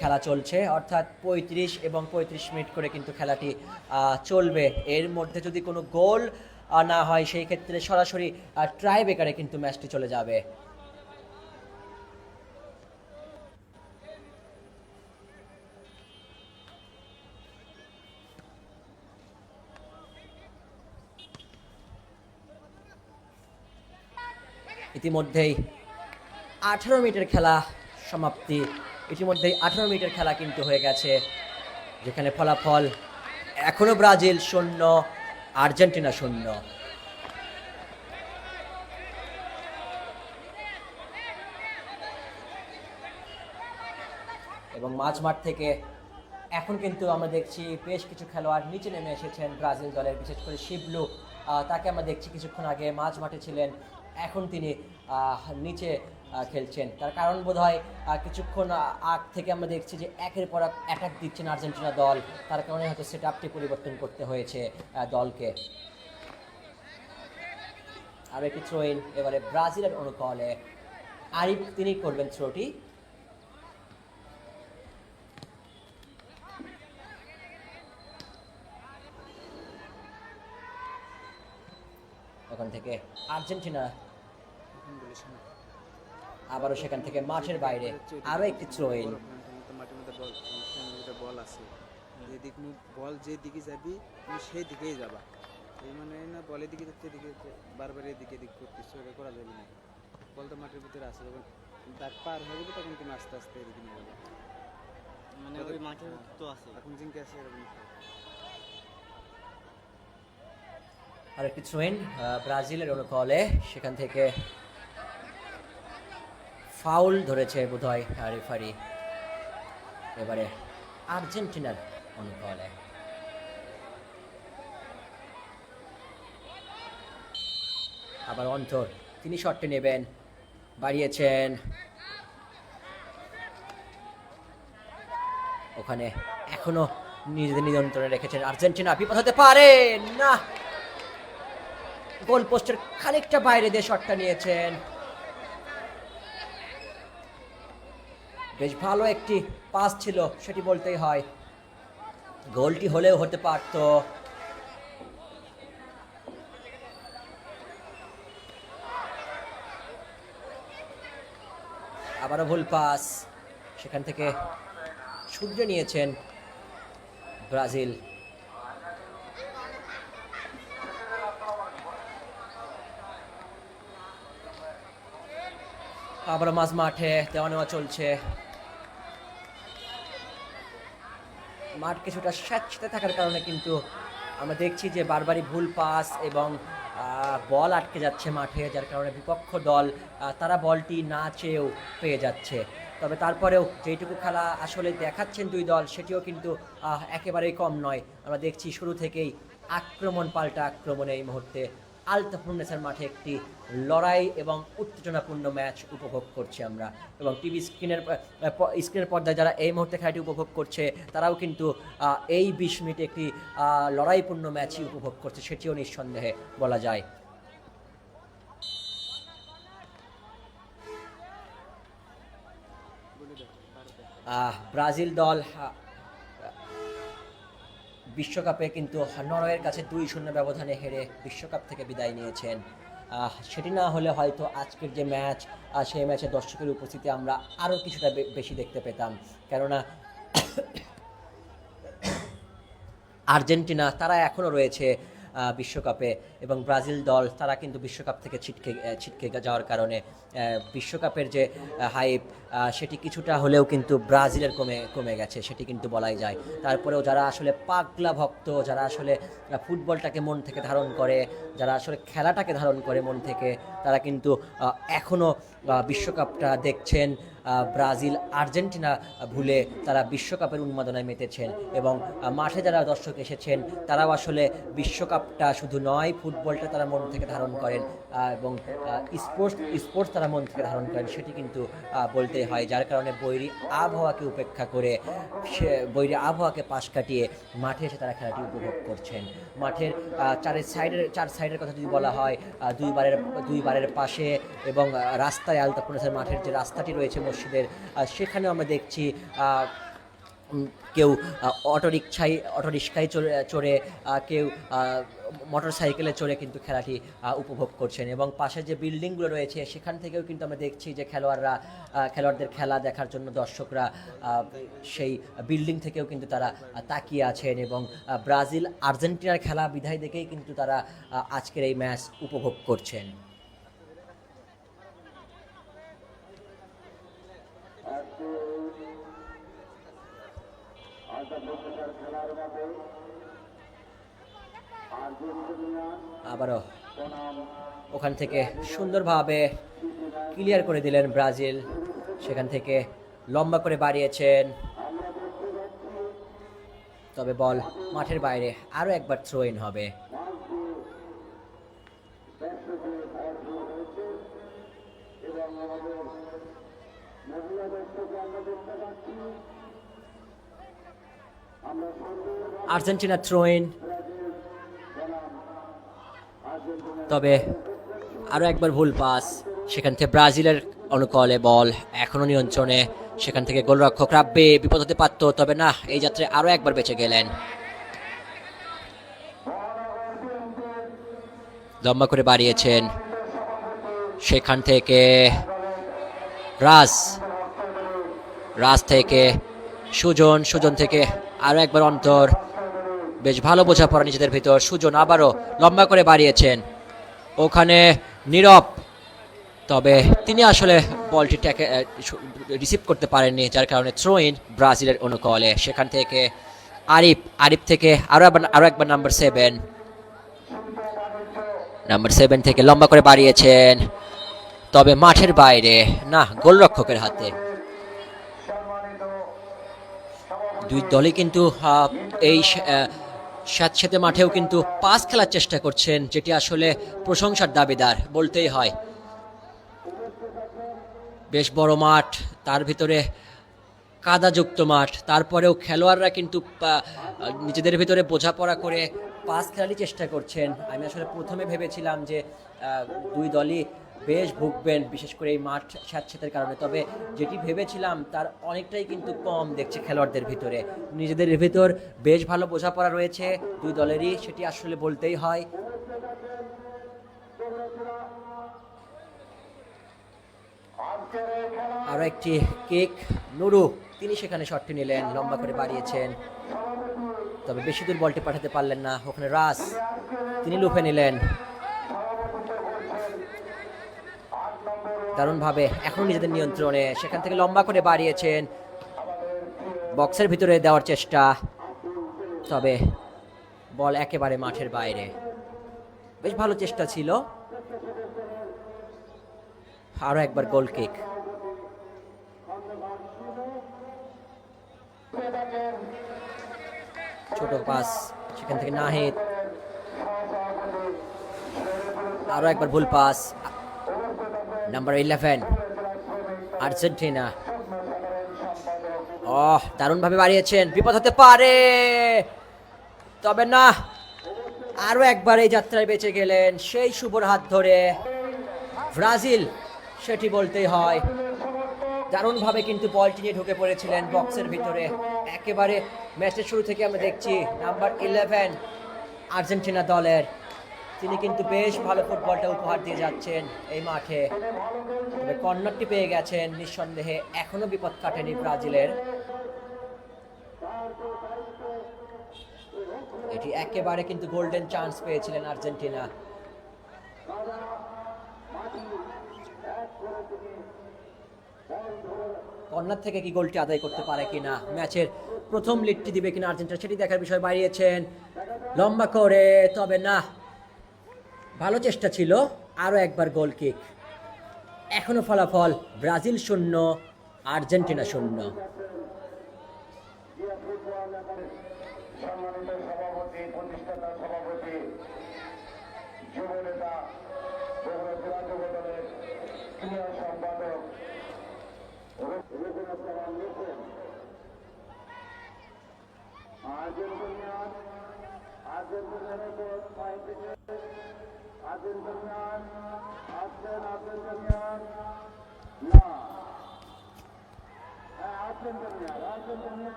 খেলা চলছে, অর্থাৎ 35 এবং 35 মিনিট করে কিন্তু খেলাটি চলবে। এর মধ্যে যদি কোনো গোল না হয় সেই ক্ষেত্রে সরাসরি ট্রাই ব্রেকারে কিন্তু ম্যাচটি চলে যাবে। ইতিমধ্যেই 18 মিনিটের খেলা সমাপ্তি, ইতিমধ্যেই 18 মিনিটের খেলা কিন্তু হয়ে গেছে, যেখানে ফলাফল এখনো ব্রাজিল 0 আর্জেন্টিনা 0। এবং মাঝমাঠ থেকে এখন কিন্তু আমরা দেখছি বেশ কিছু খেলোয়াড় নিচে নেমে এসেছেন ব্রাজিল দলের, বিশেষ করে শিবলু, তাকে আমরা দেখছি কিছুক্ষণ আগে মাঝ মাঠে ছিলেন, এখন তিনি নিচে খেলছেন। তার কারণ বোধ হয় কিছুক্ষণ আগ থেকে আমরা দেখছি যে একের পর এক অ্যাটাক দিচ্ছেন আর্জেন্টিনা দল, তার কারণে হয়তো সেট আপটি পরিবর্তন করতে হয়েছে দলকে। আর একটি থ্রো ইন এবারে ব্রাজিলের অনুকূলে, আরিফ তিনি করবেন থ্রোটি। ওখান থেকে আর্জেন্টিনা আবারও সেখান থেকে মাঠের বাইরে আরো একটি থ্রো ইন। মাঠের মধ্যে বল আছে, যেদিক বল যেদিকে যাবি তুমি সেই দিকেই যাবা, এই মানে না বলের দিকে যাচ্ছে এদিকে বারবার এদিকে এদিক করতেছ, ওটা করা যাবে না। বল তো মাঠের ভিতরে আছে, যখন দাগ পার হয়ে যাবে তখন তুমি আস্তে আস্তে এদিকে নিয়ে যাবে, মানে ওই মাঠের তো আছে এখন জিঙ্কে আছে এরকম। আর একটি থ্রো ইন ব্রাজিলের অনুকূলে, সেখান থেকে ফাউল ধরেছে বোধহয় রেফারি, এবারে আর্জেন্টিনার অনুকূলে। আবার অন্তর তিনি শটটি নেবেন, বাড়িয়েছেন, ওখানে এখনো নিজেদের নিয়ন্ত্রণে রেখেছেন আর্জেন্টিনা, বিপদ হতে পারে না, গোল পোস্টের খানিকটা বাইরে দিয়ে শটটা নিয়েছেন। বেশ ভালো একটি পাস ছিল সেটি বলতেই হয়, গোলটি হলেও হতে পারত। আবারও ভুল পাস, সেখান থেকে শুধরে নিয়েছেন ব্রাজিল। আবার মাঝ মাঠে দেওয়া নেওয়া চলছে, মাঠ কিছুটা স্যাঁতসেঁতে থাকার কারণে কিন্তু আমরা দেখছি যে বারবারই ভুল পাস এবং বল আটকে যাচ্ছে মাঠে, যার কারণে বিপক্ষ দল তারা বলটি না চেয়েও পেয়ে যাচ্ছে। তবে তারপরেও যেইটুকু খেলা আসলে দেখাচ্ছেন দুই দল সেটিও কিন্তু একেবারেই কম নয়। আমরা দেখছি শুরু থেকেই আক্রমণ পাল্টা আক্রমণে এই মুহূর্তে আলতাফুন্নেসার মাঠে একটি লড়াই এবং উত্তেজনাপূর্ণ ম্যাচ উপভোগ করছি আমরা, এবং টিভি স্ক্রিনের পর্দায় যারা এই মুহূর্তে খেলাটি উপভোগ করছে তারাও কিন্তু এই 20 মিনিটে একটি লড়াইপূর্ণ ম্যাচই উপভোগ করছে, সেটিও নিঃসন্দেহে বলা যায়। ব্রাজিল দল বিশ্বকাপে কিন্তু নরওয়ের কাছে 2-0 ব্যবধানে হেরে বিশ্বকাপ থেকে বিদায় নিয়েছেন। সেটি না হলে হয়তো আজকের যে ম্যাচ, সেই ম্যাচে দর্শকের উপস্থিতি আমরা আরও কিছুটা বেশি দেখতে পেতাম, কেননা আর্জেন্টিনা তারা এখনও রয়েছে বিশ্বকাপে, এবং ব্রাজিল দল তারা কিন্তু বিশ্বকাপ থেকে ছিটকে যাওয়ার কারণে বিশ্বকাপের যে হাইপ সেটি কিছুটা হলেও কিন্তু ব্রাজিলের কমে গেছে, সেটি কিন্তু বলাই যায়। তারপরেও যারা আসলে পাগলা ভক্ত, যারা আসলে ফুটবলটাকে মন থেকে ধারণ করে, যারা আসলে খেলাটাকে ধারণ করে মন থেকে, তারা কিন্তু এখনও বিশ্বকাপটা দেখছেন। ব্রাজিল আর্জেন্টিনা ভুলে তারা বিশ্বকাপের উন্মাদনায় মেতেছেন, এবং মাঠে যারা দর্শক এসেছেন তারাও আসলে বিশ্বকাপটা শুধু নয়, ফুটবলটা তারা মন থেকে ধারণ করেন, এবং স্পোর্টস তারা মন থেকে ধারণ করেন, সেটি কিন্তু বলতে হয়। যার কারণে বৈরী আবহাওয়াকে উপেক্ষা করে, বৈরী আবহাওয়াকে পাশ কাটিয়ে মাঠে এসে তারা খেলাটি উপভোগ করছেন। মাঠের চার সাইডের কথা যদি বলা হয়, দুই বারের পাশে এবং রাস্তায় আলতাফুন্নেসার মাঠের যে রাস্তাটি রয়েছে মসজিদের, সেখানেও আমরা দেখছি কেউ অটোরিকশায় চড়ে কেউ মোটর সাইকেলে চড়ে কিন্তু খেলাটি উপভোগ করছেন, এবং পাশে যে বিল্ডিংগুলো রয়েছে সেখান থেকেও কিন্তু আমরা দেখছি যে খেলোয়াড়দের খেলা দেখার জন্য দর্শকরা সেই বিল্ডিং থেকেও কিন্তু তারা তাকিয়ে আছেন, এবং ব্রাজিল আর্জেন্টিনার খেলা বিধায় দেখেই কিন্তু তারা আজকের এই ম্যাচ উপভোগ করছেন। আবারও ওখান থেকে সুন্দরভাবে ক্লিয়ার করে দিলেন ব্রাজিল, সেখান থেকে লম্বা করে বাড়িয়েছেন, তবে বল মাঠের বাইরে, আরও একবার থ্রো ইন হবে। আর্জেন্টিনা থ্রো ইন, তবে আরও একবার ভুল পাস, সেখান থেকে ব্রাজিলের অনুকূলে বল এখনো নিয়ন্ত্রণে, সেখান থেকে গোলরক্ষক রাব্বে বিপদ হতে পারত, তবে না, এই যাত্রায় আরও একবার বেঁচে গেলেন। লম্বা করে বাড়িয়েছেন, সেখান থেকে রাজ থেকে সুজন থেকে আরও একবার অন্তর, বেশ ভালো বোঝাপড়া নিজেদের ভিতর। সুজন আবারও লম্বা করে বাড়িয়েছেন, ওখানে নীরব, তবে তিনি আসলে বলটি রিসিভ করতে পারেননি, যার কারণে থ্রো ইন ব্রাজিলের অনুকূলে। সেখান থেকে আরিফ থেকে আরও একবার নাম্বার 7 থেকে লম্বা করে বাড়িয়েছেন, তবে মাঠের বাইরে, না, গোলরক্ষকের হাতে। দুই দলই কিন্তু এই স্যাঁতস্যাঁতে মাঠেও কিন্তু পাস খেলার চেষ্টা করছেন, যেটি আসলে প্রশংসার দাবিদার বলতেই হয়। বেশ বড় মাঠ, তার ভিতরে কাদাযুক্ত মাঠ, তারপরেও খেলোয়াড়রা কিন্তু নিজেদের ভিতরে বোঝাপড়া করে পাস খেলারই চেষ্টা করছেন। আমি আসলে প্রথমে ভেবেছিলাম যে দুই দলই বেশ ভুগবেন, বিশেষ করে এই মাঠ স্যাঁতস্যাঁতের কারণে, তবে যেটি ভেবেছিলাম তার অনেকটাই কিন্তু কম দেখছে খেলোয়াড়দের ভিতরে। নিজেদের ভিতর বেশ ভালো বোঝাপড়া রয়েছে দুই দলেরই, সেটি আসলে বলতেই হয়। আরও একটি কিক, নুরু তিনি সেখানে শটটি নিলেন, লম্বা করে বাড়িয়েছেন, তবে বেশি দূর বলটি পাঠাতে পারলেন না। ওখানে রাস তিনি লুফে নিলেন দারুণভাবে, এখন নিজেদের নিয়ন্ত্রণে, সেখান থেকে লম্বা করে বাড়িয়েছেন, বক্সের ভিতরে দেওয়ার চেষ্টা, তবে বল একেবারে মাঠের বাইরে। বেশ ভালো চেষ্টা ছিল। আরো একবার গোল কিক, ছোট পাস, সেখান থেকে নাহিদ, আরো একবার ভুল পাস, নাম্বার 11 আর্জেন্টিনা। দারুণভাবে বাড়িয়েছেন, বিপদ হতে পারে, তবে না, আরো একবার এই যাত্রায় বেঁচে গেলেন সেই শুভর হাত ধরে ব্রাজিল, সেটি বলতেই হয়। দারুণভাবে কিন্তু বলটি নিয়ে ঢুকে পড়েছিলেন বক্সের ভিতরে, একেবারে ম্যাচের শুরু থেকে আমরা দেখছি নাম্বার 11 আর্জেন্টিনা দলের, তিনি কিন্তু বেশ ভালো ফুটবলটা উপহার দিয়ে যাচ্ছেন এই মাঠে। তবে কর্নারটি পেয়ে গেছেন, নিঃসন্দেহে এখনো বিপদ কাটেনি ব্রাজিলের। এটি একেবারে কিন্তু গোল্ডেন চান্স পেয়েছিলেন আর্জেন্টিনা। কর্নার থেকে কি গোলটি আদায় করতে পারে কিনা, ম্যাচের প্রথম লিডটি দিবে কিনা আর্জেন্টিনা, সেটি দেখার বিষয়। বাড়িয়েছেন লম্বা করে, তবে না, ভালো চেষ্টা ছিল। আরো একবার গোল কিক, এখনো ফলাফল ব্রাজিল 0 আর্জেন্টিনা 0।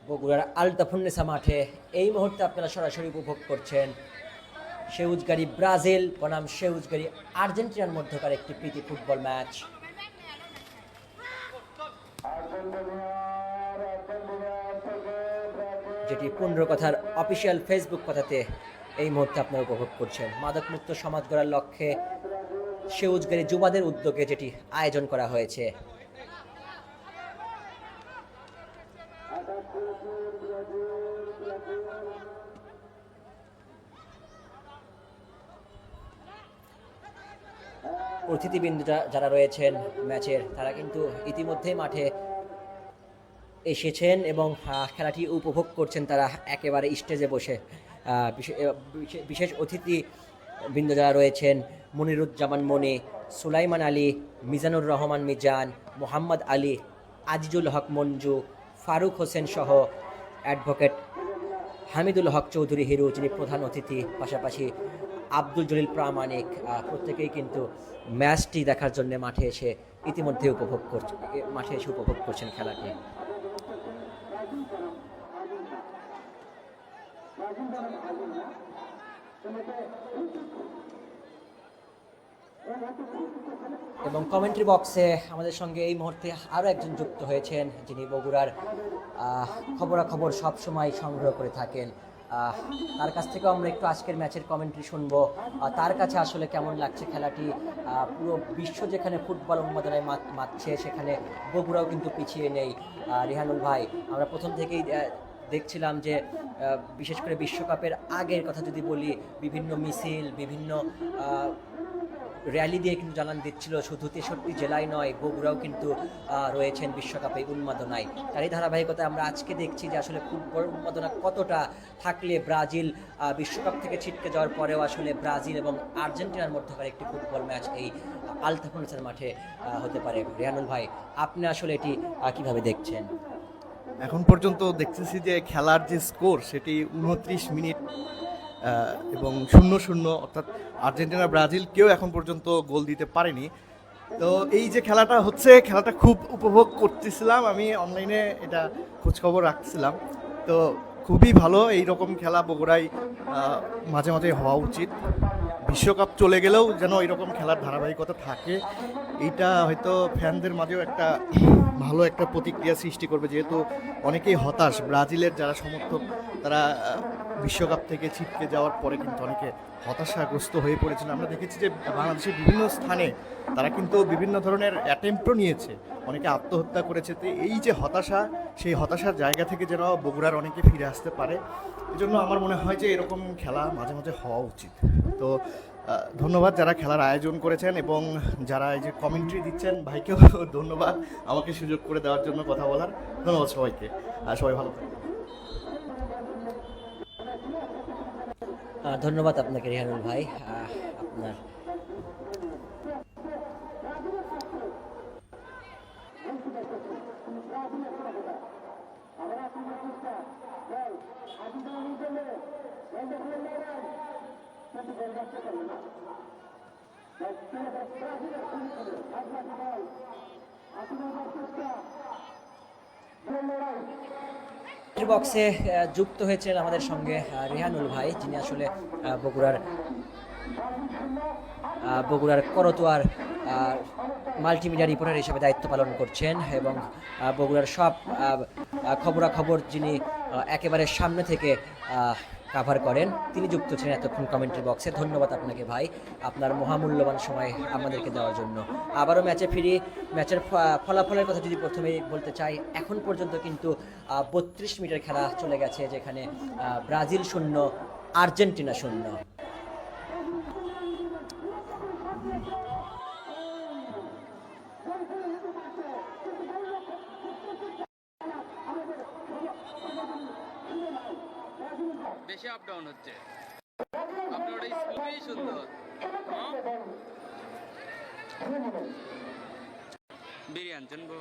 বগুড়ার আলতাফুন্নেসা মাঠে এই মুহূর্তে আপনারা সরাসরি উপভোগ করছেন সেউজগাড়ি ব্রাজিল বনাম সেউজগাড়ি আর্জেন্টিনার মধ্যকার একটি প্রীতি ফুটবল ম্যাচ। যেটি 15 কথার অফিসিয়াল ফেসবুক কথাতে এই মুহূর্তে আপনারা উপভোগ করছেন। মাদকমুক্ত সমাজ গড়ার লক্ষ্যে সেউজগাড়ি যুবাদের উদ্যোগে যেটি আয়োজন করা হয়েছে। অতিথিবৃন্দ যারা রয়েছেন ম্যাচের, তারা কিন্তু ইতিমধ্যেই মাঠে এসেছেন এবং খেলাটি উপভোগ করছেন তারা একেবারে স্টেজে বসে। বিশেষ অতিথিবৃন্দ যারা রয়েছেন মনিরুজ্জামান মনি, সুলাইমান আলী, মিজানুর রহমান মিজান, মোহাম্মদ আলী, আজিজুল হক মঞ্জু, ফারুক হোসেন সহ অ্যাডভোকেট হামিদুল হক চৌধুরী হিরু যিনি প্রধান অতিথি, পাশাপাশি আব্দুল জলিল প্রামাণিক, প্রত্যেকেই কিন্তু ম্যাচটি দেখার জন্য মাঠে এসে উপভোগ করছেন খেলাটি। এবং কমেন্ট্রি বক্সে আমাদের সঙ্গে এই মুহূর্তে আরও একজন যুক্ত হয়েছেন যিনি বগুড়ার খবরাখবর সবসময় সংগ্রহ করে থাকেন। তার কাছ থেকেও আমরা একটু আজকের ম্যাচের কমেন্ট্রি শুনবো। তার কাছে আসলে কেমন লাগছে খেলাটি, পুরো বিশ্ব যেখানে ফুটবল উন্মাদনায় মাতছে সেখানে বগুড়াও কিন্তু পিছিয়ে নেই। রিহানুল ভাই, আমরা প্রথম থেকেই দেখছিলাম যে বিশেষ করে বিশ্বকাপের আগের কথা যদি বলি, বিভিন্ন মিছিল, বিভিন্ন র্যালি দিয়ে কিন্তু জানান দিচ্ছিল শুধু 63 জেলায় নয়, বগুড়াও কিন্তু রয়েছেন বিশ্বকাপে উন্মাদনায়। তারই ধারাবাহিকতায় আমরা আজকে দেখছি যে আসলে ফুটবল উন্মাদনা কতটা থাকলে ব্রাজিল বিশ্বকাপ থেকে ছিটকে যাওয়ার পরেও আসলে ব্রাজিল এবং আর্জেন্টিনার মধ্যকার একটি ফুটবল ম্যাচ এই আলতাফুন্নেসার মাঠে হতে পারে। রিহানুল ভাই, আপনি আসলে এটি কিভাবে দেখছেন? এখন পর্যন্ত দেখতেছি যে খেলার যে স্কোর সেটি 29 মিনিট এবং 0-0, অর্থাৎ আর্জেন্টিনা ব্রাজিল কেউ এখন পর্যন্ত গোল দিতে পারেনি। তো এই যে খেলাটা হচ্ছে, খেলাটা খুব উপভোগ করতেছিলাম, আমি অনলাইনে এটা খোঁজখবর রাখছিলাম। তো খুবই ভালো, এই রকম খেলা বগুড়ায় মাঝে মাঝে হওয়া উচিত। বিশ্বকাপ চলে গেলেও যেন এরকম খেলার ধারাবাহিকতা থাকে, এইটা হয়তো ফ্যানদের মাঝেও একটা ভালো একটা প্রতিক্রিয়া সৃষ্টি করবে, যেহেতু অনেকেই হতাশ। ব্রাজিলের যারা সমর্থক তারা বিশ্বকাপ থেকে ছিটকে যাওয়ার পরে কিন্তু অনেকে হতাশাগ্রস্ত হয়ে পড়েছিল। আমরা দেখেছি যে বাংলাদেশের বিভিন্ন স্থানে তারা কিন্তু বিভিন্ন ধরনের অ্যাটেম্পটও নিয়েছে, অনেকে আত্মহত্যা করেছে। তো এই যে হতাশা, সেই হতাশার জায়গা থেকে যেন বগুড়ার অনেকে ফিরে আসতে পারে, এজন্য আমার মনে হয় যে এরকম খেলা মাঝে মাঝে হওয়া উচিত। তো ধন্যবাদ যারা খেলার আয়োজন করেছেন এবং যারা এই যে কমেন্ট্রি দিচ্ছেন, ভাইকেও ধন্যবাদ আমাকে সুযোগ করে দেওয়ার জন্য কথা বলার। ধন্যবাদ সবাইকে, আর সবাই ভালো থাকবেন। ধন্যবাদ আপনাকে রিহানুল ভাই। আপনার বক্সে যুক্ত হয়েছেন আমাদের সঙ্গে রিহানুল ভাই, যিনি আসলে বগুড়ার করতোয়ার মাল্টিমিডিয়া রিপোর্টার হিসেবে দায়িত্ব পালন করছেন এবং বগুড়ার সব খবরাখবর যিনি একেবারে সামনে থেকে কাভার করেন, তিনি যুক্ত ছিলেন এতক্ষণ কমেন্ট্রি বক্সে। ধন্যবাদ আপনাকে ভাই, আপনার মহামূল্যবান সময় আমাদেরকে দেওয়ার জন্য। আবারও ম্যাচে ফিরি। ম্যাচের ফলাফলের কথা যদি প্রথমেই বলতে চাই, এখন পর্যন্ত কিন্তু 32 মিনিটের খেলা চলে গেছে, যেখানে ব্রাজিল 0 আর্জেন্টিনা 0। বেশি আপ ডাউন হচ্ছে, আপনার ওটা খুবই সুন্দর। বিরিয়ানি জানবো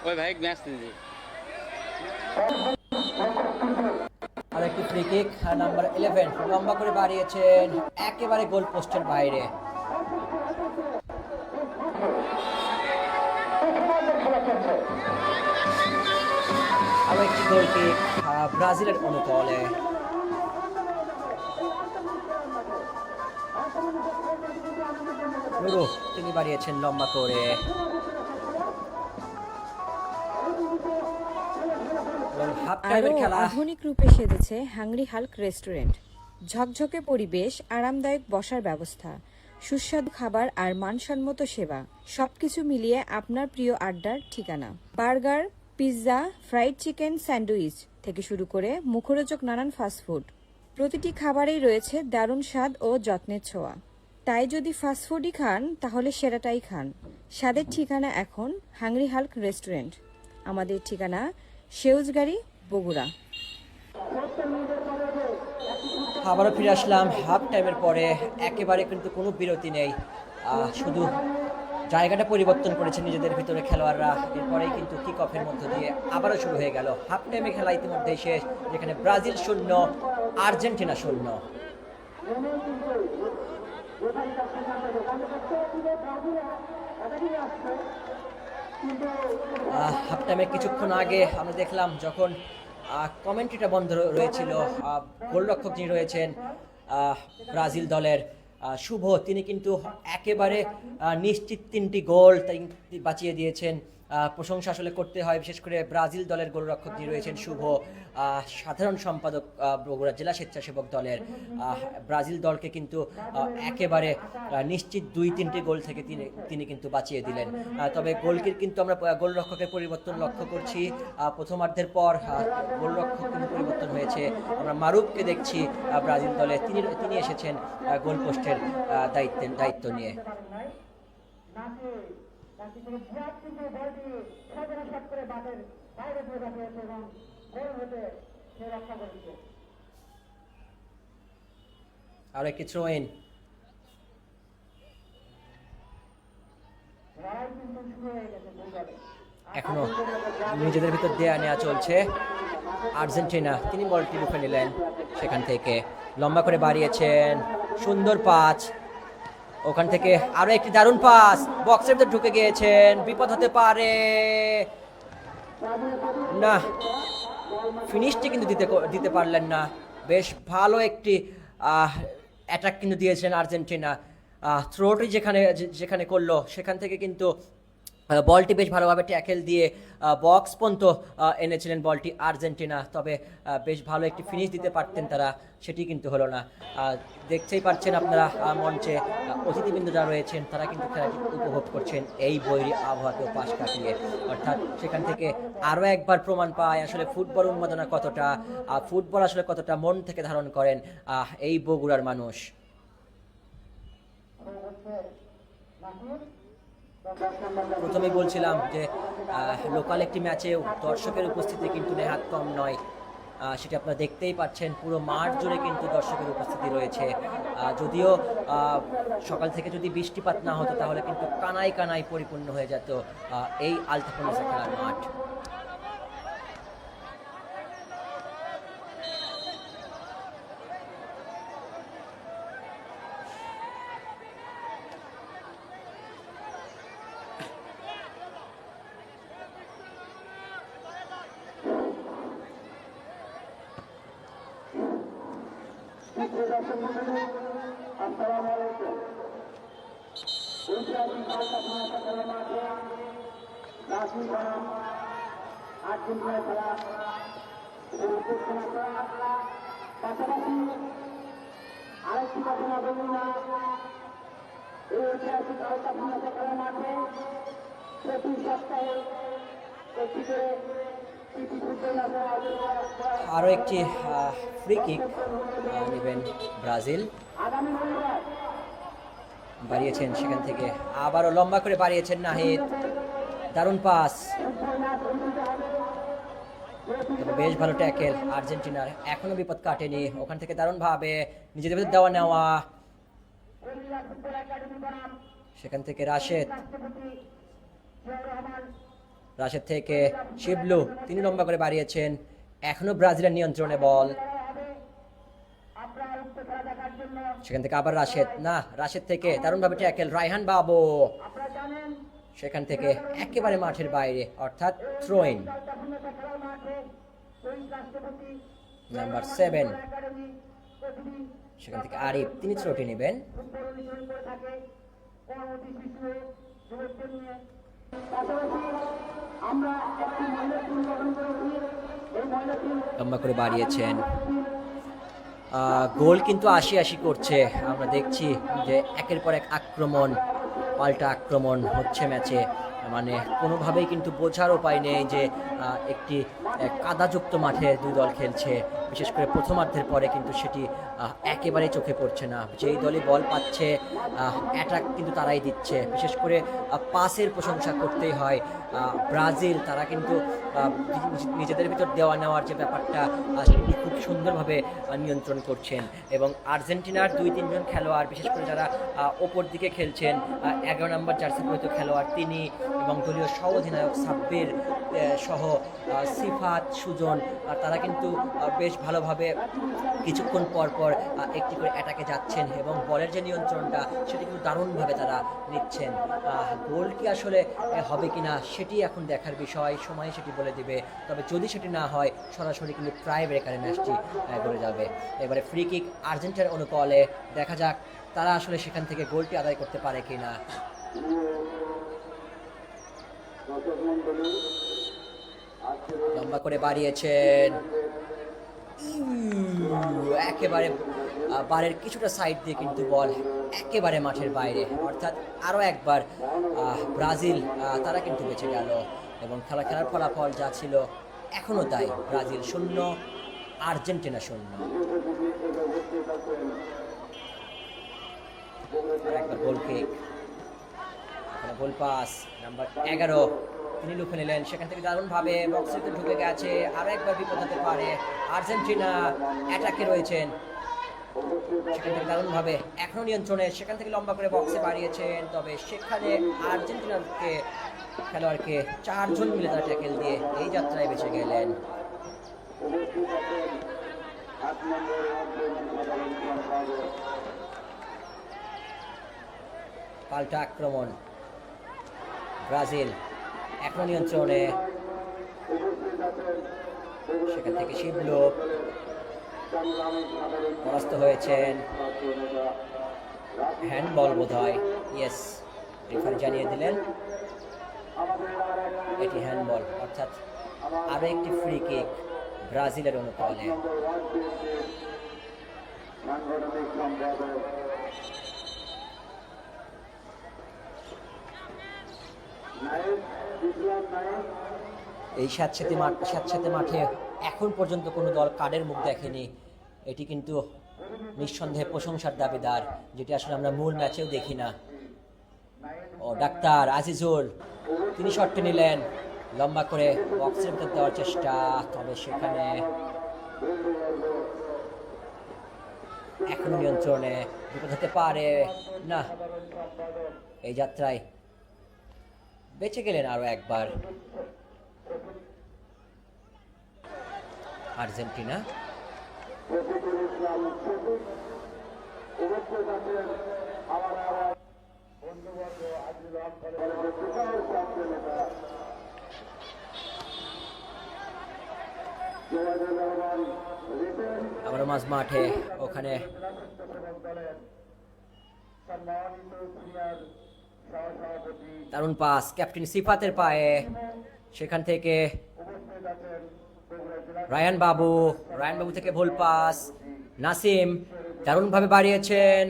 ওই ভাই ম্যাচ নিয়ে আর একটি ফ্রি কিক নাম্বার 11 লম্বা করে বাড়িয়েছেন একেবারে গোল পোস্টের বাইরে। আরো একটি গোল কিক ব্রাজিলের অনুকূলে। নুরু তিনি বাড়িয়েছেন লম্বা করে। হাফ আরও টাইমের খেলা। আধুনিক রূপে সেজেছে হাংরি হাল্ক রেস্টুরেন্ট। ঝকঝকে পরিবেশ, আরামদায়ক বসার ব্যবস্থা, সুস্বাদু খাবার আর মানসম্মত সেবা সবকিছু মিলিয়ে আপনার প্রিয় আড্ডার ঠিকানা। Burger, pizza, fried chicken, sandwich থেকে শুরু করে মুখরোচক নানান ফাস্টফুড, প্রতিটি খাবারেই রয়েছে দারুণ স্বাদ ও যত্নের ছোঁয়া। তাই যদি ফাস্টফুডই খান তাহলে সেরাটাই খান। স্বাদের ঠিকানা এখন হাংরি হাল্ক রেস্টুরেন্ট। আমাদের ঠিকানা সেউজগাড়ি, বগুড়া। আবারও ফিরে আসলাম হাফ টাইমের পরে। একেবারে কিন্তু কোনো বিরতি নেই, শুধু জায়গাটা পরিবর্তন করেছে নিজেদের ভিতরে খেলোয়াড়রা। এরপরেই কিন্তু কিক অফের মধ্য দিয়ে আবারও শুরু হয়ে গেল হাফ টাইমে খেলা ইতিমধ্যেই শেষ, যেখানে ব্রাজিল 0 আর্জেন্টিনা 0। হাফ টাইমের কিছুক্ষণ আগে আমরা দেখলাম যখন কমেন্ট্রিটা বন্ধ রয়েছিল, গোলরক্ষক যিনি রয়েছেন ব্রাজিল দলের শুভ, তিনি কিন্তু একেবারে নিশ্চিত 3টি গোল বাঁচিয়ে দিয়েছেন। প্রশংসা আসলে করতে হয়, বিশেষ করে ব্রাজিল দলের গোলরক্ষক যিনি রয়েছেন শুভ, সাধারণ সম্পাদক বগুড়া জেলা স্বেচ্ছাসেবক দলের। ব্রাজিল দলকে কিন্তু একেবারে নিশ্চিত 2-3টি গোল থেকে তিনি কিন্তু বাঁচিয়ে দিলেন। তবে গোলকির কিন্তু আমরা গোলরক্ষকের পরিবর্তন লক্ষ্য করছি। প্রথমার্ধের পর গোলরক্ষক কিন্তু পরিবর্তন হয়েছে। আমরা মারুফকে দেখছি ব্রাজিল দলে, তিনি এসেছেন গোল পোস্টের দায়িত্ব নিয়ে। আর একটি থ্রো ইন। এখনো নিজেদের ভিতর দেয়া নেওয়া চলছে। আর্জেন্টিনা তিনি বলটি রুখে নিলেন, সেখান থেকে লম্বা করে বাড়িয়েছেন, সুন্দর পাস। ওখান থেকে আরো একটি দারুণ পাস, বক্সের ভিতর ঢুকে গিয়েছেন, বিপদ হতে পারে না, ফিনিশটি কিন্তু দিতে পারলেন না। বেশ ভালো একটি অ্যাটাক কিন্তু দিয়েছেন আর্জেন্টিনা। থ্রোটি যেখানে করলো সেখান থেকে কিন্তু বলটি বেশ ভালোভাবে ট্যাকেল দিয়ে বক্স পর্যন্ত এনেছিলেন বলটি আর্জেন্টিনা। তবে বেশ ভালো একটি ফিনিশ দিতে পারতেন তারা, সেটি কিন্তু হলো না। দেখতেই পাচ্ছেন আপনারা মঞ্চে অতিথিবৃন্দ যারা রয়েছেন তারা কিন্তু খেলাটি উপভোগ করছেন এই বৈরী আবহাওয়াকেও পাশ কাটিয়ে। অর্থাৎ সেখান থেকে আরও একবার প্রমাণ পায় আসলে ফুটবল উন্মাদনা কতটা, ফুটবল আসলে কতটা মন থেকে ধারণ করেন এই বগুড়ার মানুষ। প্রথমেই বলছিলাম যে লোকাল একটি ম্যাচেও দর্শকের উপস্থিতি কিন্তু নেহাত কম নয়, সেটা আপনারা দেখতেই পাচ্ছেন। পুরো মাঠ জুড়ে কিন্তু দর্শকের উপস্থিতি রয়েছে। যদিও সকাল থেকে যদি বৃষ্টিপাত না হতো তাহলে কিন্তু কানায় কানায় পরিপূর্ণ হয়ে যেত এই আলতাফুন্নেসা খেলার মাঠ। আরও একটি ফ্রি কিক নেবেন ব্রাজিল, বাড়িয়েছেন সেখান থেকে, আবারও লম্বা করে বাড়িয়েছেন নাহিদ, দারুণ পাস, তবে বেশ ভালো ট্যাকেল আর্জেন্টিনার, এখনো বিপদ কাটেনি ওখান থেকে, দারুণভাবে নিজেদের ভেতর দেওয়া নেওয়া, সেখান থেকে রাশেদ থেকে শিবলু, তিনি লম্বা করে বাড়িয়েছেন, এখনো ব্রাজিলের নিয়ন্ত্রণে বল, সেখান থেকে আবার রাশেদ থেকে দারুণভাবে ট্যাকেল, রায়হান বাবু সেখান থেকে একেবারে মাঠের বাইরে, অর্থাৎ থ্রোইন, নাম্বার 7 সেখান থেকে আরিফ, তিনি থ্রোটি নেবেন, লম্বা করে বাড়িয়েছেন, গোল কিন্তু ৮০-৮০ করছে, আমরা দেখছি যে একের পর এক আক্রমণ, পাল্টা আক্রমণ হচ্ছে ম্যাচে, মানে কোনোভাবেই কিন্তু বোঝার উপায় নেই যে একটি কাদাযুক্ত মাঠে দুই দল খেলছে, বিশেষ করে প্রথমার্ধের পরে কিন্তু সেটি একেবারেই চোখে পড়ছে না, যেই দলই বল পাচ্ছে অ্যাটাক কিন্তু তারাই দিচ্ছে, বিশেষ করে পাসের প্রশংসা করতেই হয়, ব্রাজিল তারা কিন্তু নিজেদের ভিতর দেওয়া নেওয়ার যে ব্যাপারটা সেটি খুব সুন্দরভাবে নিয়ন্ত্রণ করছেন, এবং আর্জেন্টিনার ২-৩ জন খেলোয়াড়, বিশেষ করে যারা ওপর দিকে খেলছেন, 11 নম্বর জার্সি পরিহিত খেলোয়াড় তিনি, এবং দলীয় সহ অধিনায়ক সাব্বির সহ সিফাত, সুজন, তারা কিন্তু বেশ ভালোভাবে কিছুক্ষণ পর পর একটি করে অ্যাটাকে যাচ্ছেন, এবং বলের যে নিয়ন্ত্রণটা সেটি কিন্তু দারুণভাবে তারা নিচ্ছেন, গোল কি আসলে হবে কিনা সেটি এখন দেখার বিষয়, সময় সেটি বলে দিবে, তবে যদি সেটি না হয় সরাসরি কিন্তু ট্রাই ব্রেকারে ম্যাচটি করে যাবে। এবারে ফ্রি কিক আর্জেন্টিনার অনুকূলে, দেখা যাক তারা আসলে সেখান থেকে গোলটি আদায় করতে পারে কিনা। লম্বা করে বাড়িয়েছেন, একেবারে বারের কিছুটা সাইড দিয়ে কিন্তু বল একেবারে মাঠের বাইরে, অর্থাৎ আরও একবার ব্রাজিল তারা কিন্তু বেঁচে গেল, এবং খেলার ফলাফল যা ছিল এখনও তাই, ব্রাজিল 0 আর্জেন্টিনা 0। একবার গোল কিক, গোল পাস, নাম্বার 11 তিনি লুফে নিলেন, সেখান থেকে দারুণভাবে বক্সে ঢুকে গেছে, আরও একবার বিপদ হতে পারে, আর্জেন্টিনা অ্যাটাকে রয়েছেন, সেখান থেকে দারুণভাবে এখনও নিয়ন্ত্রণে, সেখান থেকে লম্বা করে বক্সে বাড়িয়েছেন, তবে সেখানে আর্জেন্টিনাকে খেলোয়াড়কে 4 জন মিলে তারা ট্যাকেল দিয়ে এই যাত্রায় বেঁচে গেলেন। পাল্টা আক্রমণ, ব্রাজিল এখনো নিয়ন্ত্রণে, সেখান থেকে শিবলু পরাস্ত হয়েছেন, হ্যান্ডবল বোধ হয়, ইয়েস, রেফারি জানিয়ে দিলেন এটি হ্যান্ডবল, অর্থাৎ আরও একটি ফ্রি কিক ব্রাজিলের অনুকূলে। এই স্যাঁতস্যাঁতে মাঠে এখন পর্যন্ত কোনো দল কার্ডের মুখ দেখেনি, এটি কিন্তু নিঃসন্দেহে প্রশংসার দাবিদার, যেটি আসলে আমরা মূল ম্যাচেও দেখি না। ও ডাক্তার আজিজুল, তিনি শটটি নিলেন, লম্বা করে বক্সের ভিতর দেওয়ার চেষ্টা, তবে সেখানে এখনো নিয়ন্ত্রণে, বিপদ হতে পারে না, এই যাত্রায় বেঁচে গেলেন আরো একবার আর্জেন্টিনা। আবারও মাঝ মাঠে, ওখানে দারুণ পাস ক্যাপ্টেন সিফাতের পায়ে, সেখান থেকে রায়ান বাবু থেকে ভুল পাস, নাসিম দারুণভাবে বাড়িয়েছেন,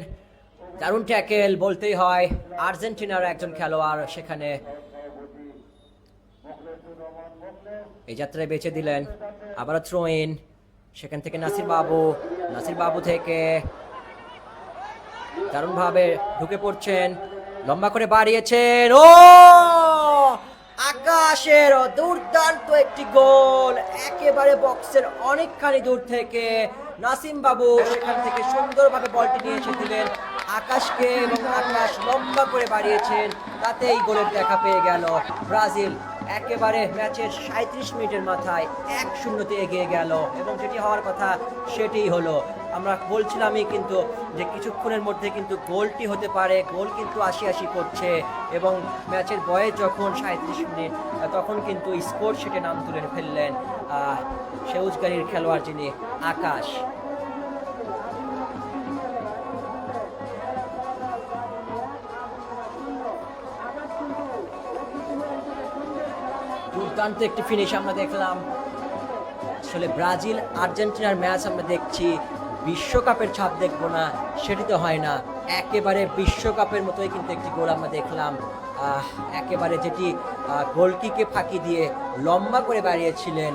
দারুণ ট্যাকেল বলতেই হয়, আর্জেন্টিনার একজন খেলোয়াড় সেখানে এই যাত্রায় বেঁচে দিলেন। আবারও থ্রো ইন, সেখান থেকে নাসির বাবু থেকে দারুণভাবে ঢুকে পড়ছেন, লম্বা করে বাড়িয়েছেন, ও আকাশের দুর্দান্ত একটি গোল, একেবারে বক্সের অনেকখানি দূর থেকে নাসিম বাবু সেখান থেকে সুন্দরভাবে বলটি নিয়ে এসে দিলেন আকাশকে, এবং আকাশ লম্বা করে বাড়িয়েছেন, তাতেই গোলের দেখা পেয়ে গেল ব্রাজিল। একেবারে ম্যাচের 37 মিনিটের মাথায় 1-0 এগিয়ে গেল, এবং যেটি হওয়ার কথা সেটিই হলো। আমরা বলছিলামই কিন্তু যে কিছুক্ষণের মধ্যে কিন্তু গোলটি হতে পারে, গোল কিন্তু আশি করছে, এবং ম্যাচের বয়স যখন 37 মিনিট, তখন কিন্তু স্কোর শিটে নাম তুলে ফেললেন সবুজ গাড়ির খেলোয়াড় যিনি আকাশ। দুর্দান্ত একটি ফিনিশ আমরা দেখলাম। আসলে ব্রাজিল আর্জেন্টিনার ম্যাচ আমরা দেখছি, বিশ্বকাপের ছাপ দেখবো না সেটি তো হয় না, একেবারে বিশ্বকাপের মতোই কিন্তু একটি গোল আমরা দেখলাম। একেবারে যেটি গোলকিকে ফাঁকি দিয়ে লম্বা করে বাড়িয়েছিলেন,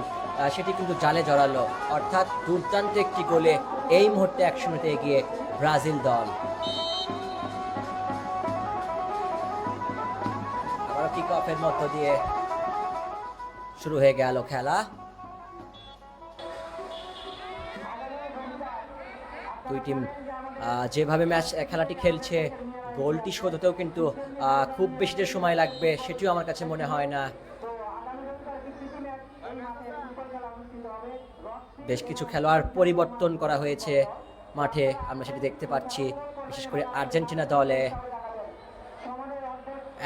সেটি কিন্তু জালে জড়ালো, অর্থাৎ দুর্দান্ত একটি গোলে এই মুহূর্তে 1-0 এগিয়ে ব্রাজিল দল। আবারও কিক অফের মধ্য দিয়ে শুরু হয়ে গেল খেলা। দুই টিম যেভাবে খেলাটি খেলছে, গোলটি শোধ হতেও কিন্তু খুব বেশি যে সময় লাগবে সেটিও আমার কাছে মনে হয় না। বেশ কিছু খেলোয়াড় পরিবর্তন করা হয়েছে মাঠে, আমরা সেটি দেখতে পাচ্ছি। বিশেষ করে আর্জেন্টিনা দলে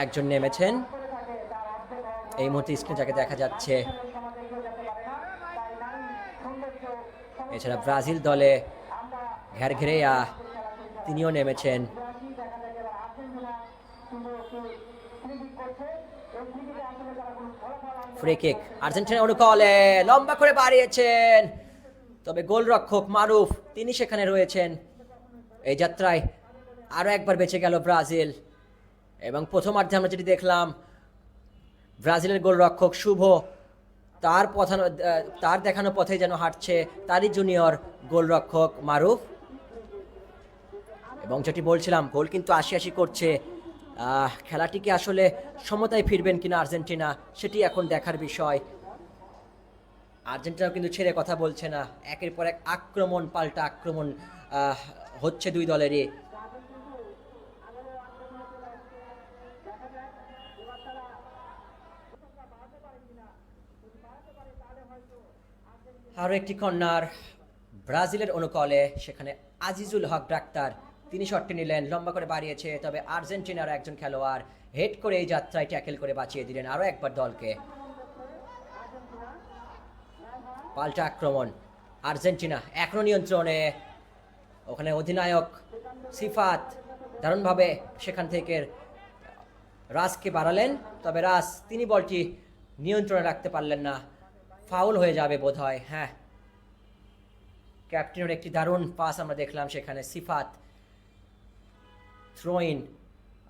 একজন নেমেছেন এই মুহূর্তে, স্ক্রিনে যাকে দেখা যাচ্ছে। এছাড়া ব্রাজিল দলে ঘেরেয়া তিনিও নেমেছেন। ফ্রি কিক আর্জেন্টিনা অনুকূলে, লম্বা করে বাড়িয়েছেন, তবে গোলরক্ষক মারুফ তিনি সেখানে রয়েছেন। এই যাত্রায় আরো একবার বেঁচে গেল ব্রাজিল, এবং প্রথমার্ধে আমরা যেটি দেখলাম, ব্রাজিলের গোলরক্ষক শুভ তার দেখানো পথে যেন হাঁটছে তারই জুনিয়র গোলরক্ষক মারুফ। এবং যেটি বলছিলাম, গোল কিন্তু 80 করছে। খেলাটিকে আসলে সমতায় ফিরবেন কিনা আর্জেন্টিনা সেটি এখন দেখার বিষয়। আর্জেন্টিনাও কিন্তু ছেড়ে কথা বলছে না, একের পর এক আক্রমণ পাল্টা আক্রমণ হচ্ছে দুই দলেরই। আরও একটি কর্নার ব্রাজিলের অনুকূলে, সেখানে আজিজুল হক ডাক্তার তিনি শটটি নিলেন, লম্বা করে বাড়িয়েছে, তবে আর্জেন্টিনার একজন খেলোয়াড় হেড করে এই যাত্রায় ট্যাকেল করে বাঁচিয়ে দিলেন আরও একবার দলকে। পাল্টা আক্রমণ আর্জেন্টিনা এখনো নিয়ন্ত্রণে, ওখানে অধিনায়ক সিফাত দারুণভাবে সেখান থেকে রাজকে বাড়ালেন, তবে রাজ তিনি বলটি নিয়ন্ত্রণে রাখতে পারলেন না, ফাউল হয়ে যাবে বোধ হয়। হ্যাঁ, ক্যাপ্টেনের একটি দারুণ পাস আমরা দেখলাম সেখানে, সিফাত থ্রোইন,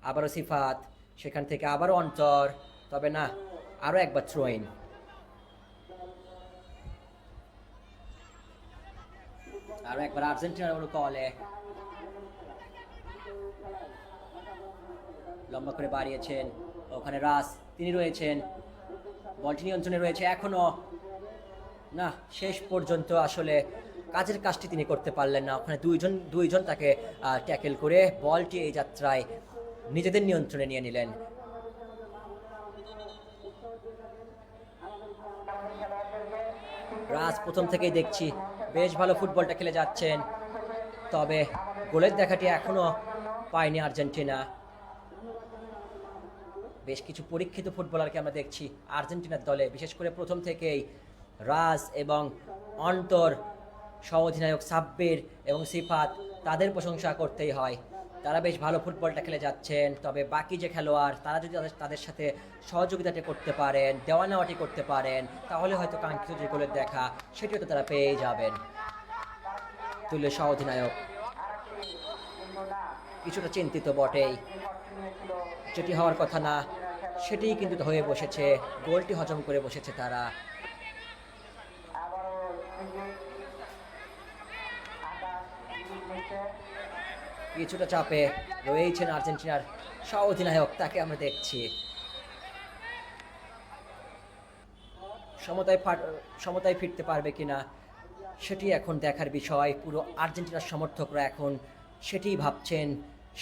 আবারও সিফাত, সেখান থেকে আবারও অন্তর, তবে না, আরও একবার থ্রোইন। আরও একবার আর্জেন্টিনার অনুকূলে, লম্বা করে বাড়িয়েছেন, ওখানে রাস তিনি রয়েছেন, বলটি নিয়ন্ত্রণে রয়েছে এখনো না, শেষ পর্যন্ত আসলে কাজের কাজটি তিনি করতে পারলেন না, ওখানে দুইজন তাকে ট্যাকেল করে বলটি এই যাত্রায় নিজেদের নিয়ন্ত্রণে নিয়ে নিলেন। রাজ প্রথম থেকেই দেখছি বেশ ভালো ফুটবলটা খেলে যাচ্ছেন, তবে গোলের দেখাটি এখনো পায়নি আর্জেন্টিনা। বেশ কিছু পরীক্ষিত ফুটবলারকে আমরা দেখছি আর্জেন্টিনার দলে, বিশেষ করে প্রথম থেকেই রাজ এবং অন্তর সহ অধিনায়ক সাব্বির এবং সিফাত, তাদের প্রশংসা করতেই হয়। তারা বেশ ভালো ফুটবলটা খেলে যাচ্ছেন, তবে বাকি যে খেলোয়াড় তারা যদি তাদের সাথে সহযোগিতাটা করতে পারেন, দেওয়া নেওয়াটি করতে পারেন, তাহলে হয়তো কাঙ্ক্ষিত যে গোলের দেখা সেটিও তো তারা পেয়ে যাবেন। তুলে সহ অধিনায়ক কিছুটা চিন্তিত বটেই, যেটি হওয়ার কথা না সেটিই কিন্তু হয়ে বসেছে, গোলটি হজম করে বসেছে তারা। কিছুটা চাপে রয়েছেন আর্জেন্টিনার সহ অধিনায়ক, তাকে আমরা দেখছি। সমতায় ফিরতে পারবে কিনা সেটি এখন দেখার বিষয়। পুরো আর্জেন্টিনার সমর্থকরা এখন সেটিই ভাবছেন,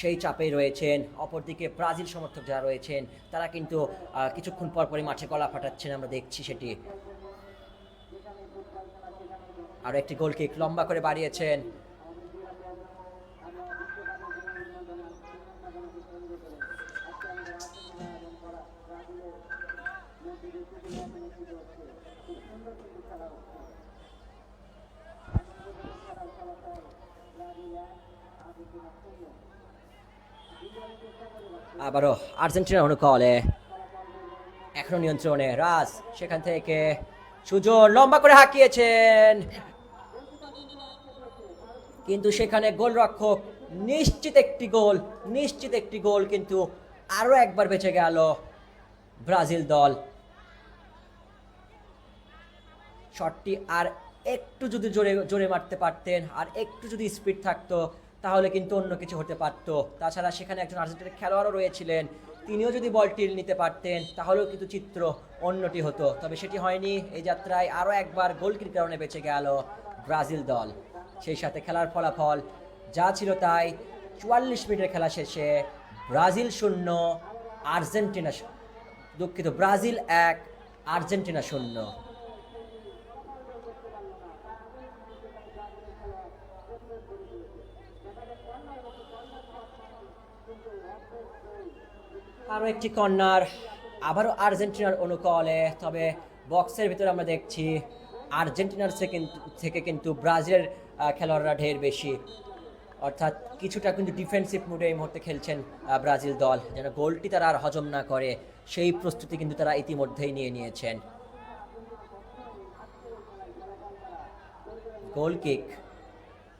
সেই চাপেই রয়েছেন। অপরদিকে ব্রাজিল সমর্থক যারা রয়েছেন তারা কিন্তু কিছুক্ষণ পরপরই মাঠে গলা ফাটাচ্ছেন, আমরা দেখছি সেটি। আরও একটি গোল কিক লম্বা করে বাড়িয়েছেন। আবারও আর্জেন্টিনার অনুকূলে, এখনো নিয়ন্ত্রণে রাজ, সেখান থেকে সুজন লম্বা করে হাঁকিয়েছেন, কিন্তু সেখানে গোলরক্ষক নিশ্চিত একটি গোল, কিন্তু আরো একবার বেঁচে গেল ব্রাজিল দল। শটটি আর একটু যদি জোরে মারতে পারতেন, আর একটু যদি স্পিড থাকতো, তাহলে কিন্তু অন্য কিছু হতে পারতো। তাছাড়া সেখানে একজন আর্জেন্টিনার খেলোয়াড়ও রয়েছিলেন, তিনিও যদি বলটি নিতে পারতেন তাহলেও কিন্তু চিত্র অন্যটি হতো, তবে সেটি হয়নি। এই যাত্রায় আরও একবার গোলকির কারণে বেঁচে গেল ব্রাজিল দল। সেই সাথে খেলার ফলাফল যা ছিল তাই। 44 মিনিটের খেলা শেষে ব্রাজিল 0, ব্রাজিল 1, আর্জেন্টিনা 0। আরও একটি কর্নার, আবারও আর্জেন্টিনার অনুকূলে, তবে বক্সের ভিতরে আমরা দেখছি আর্জেন্টিনার থেকে কিন্তু ব্রাজিলের খেলোয়াড়রা ঢের বেশি, অর্থাৎ কিছুটা কিন্তু ডিফেন্সিভ মুডে এই মুহূর্তে খেলছেন ব্রাজিল দল, যেন গোলটি তারা আর হজম না করে সেই প্রস্তুতি কিন্তু তারা ইতিমধ্যেই নিয়ে নিয়েছেন। গোল কিক,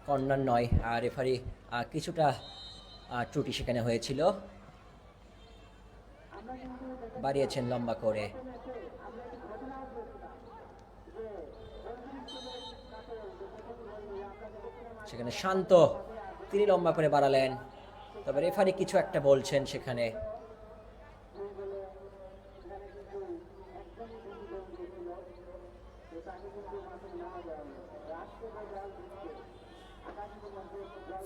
কর্নার নয়, আর রেফারি কিছুটা ত্রুটি সেখানে হয়েছিল, বাড়িয়েছেন লম্বা করে। সেখানে শান্ত, তিনি লম্বা করে বাড়ালেন, তবে রেফারি কিছু একটা বলছেন সেখানে।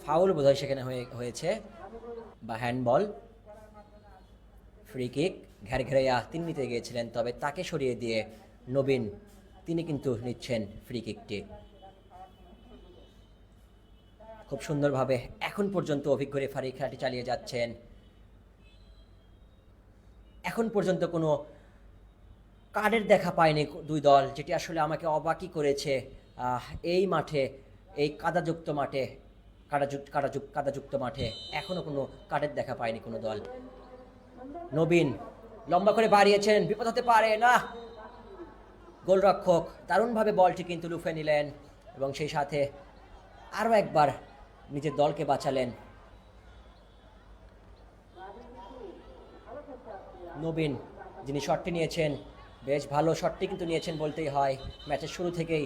ফাউল বোধহয় সেখানে হয়েছে, বা হ্যান্ডবল। ফ্রি কিক, ঘেরঘেরাইয়া তিনি নিতে গিয়েছিলেন, তবে তাকে সরিয়ে দিয়ে নবীন তিনি কিন্তু নিচ্ছেন ফ্রি কিকটি। খুব সুন্দরভাবে এখন পর্যন্ত অভিজ্ঞ রেফারি খেলাটি চালিয়ে যাচ্ছেন। এখন পর্যন্ত কোনো কার্ডের দেখা পায়নি দুই দল, যেটি আসলে আমাকে অবাকই করেছে। এই মাঠে, এই কাদাযুক্ত মাঠে এখনো কোনো কার্ডের দেখা পায়নি কোনো দল। নবীন লম্বা করে বাড়িয়েছেন, বিপদ হতে পারে না। গোলরক্ষক দারুণভাবে বলটি কিন্তু লুফে নিলেন এবং সেই সাথে আরও একবার নিজের দলকে বাঁচালেন। নবীন যিনি শটটি নিয়েছেন, বেশ ভালো শটটি কিন্তু নিয়েছেন বলতেই হয়। ম্যাচের শুরু থেকেই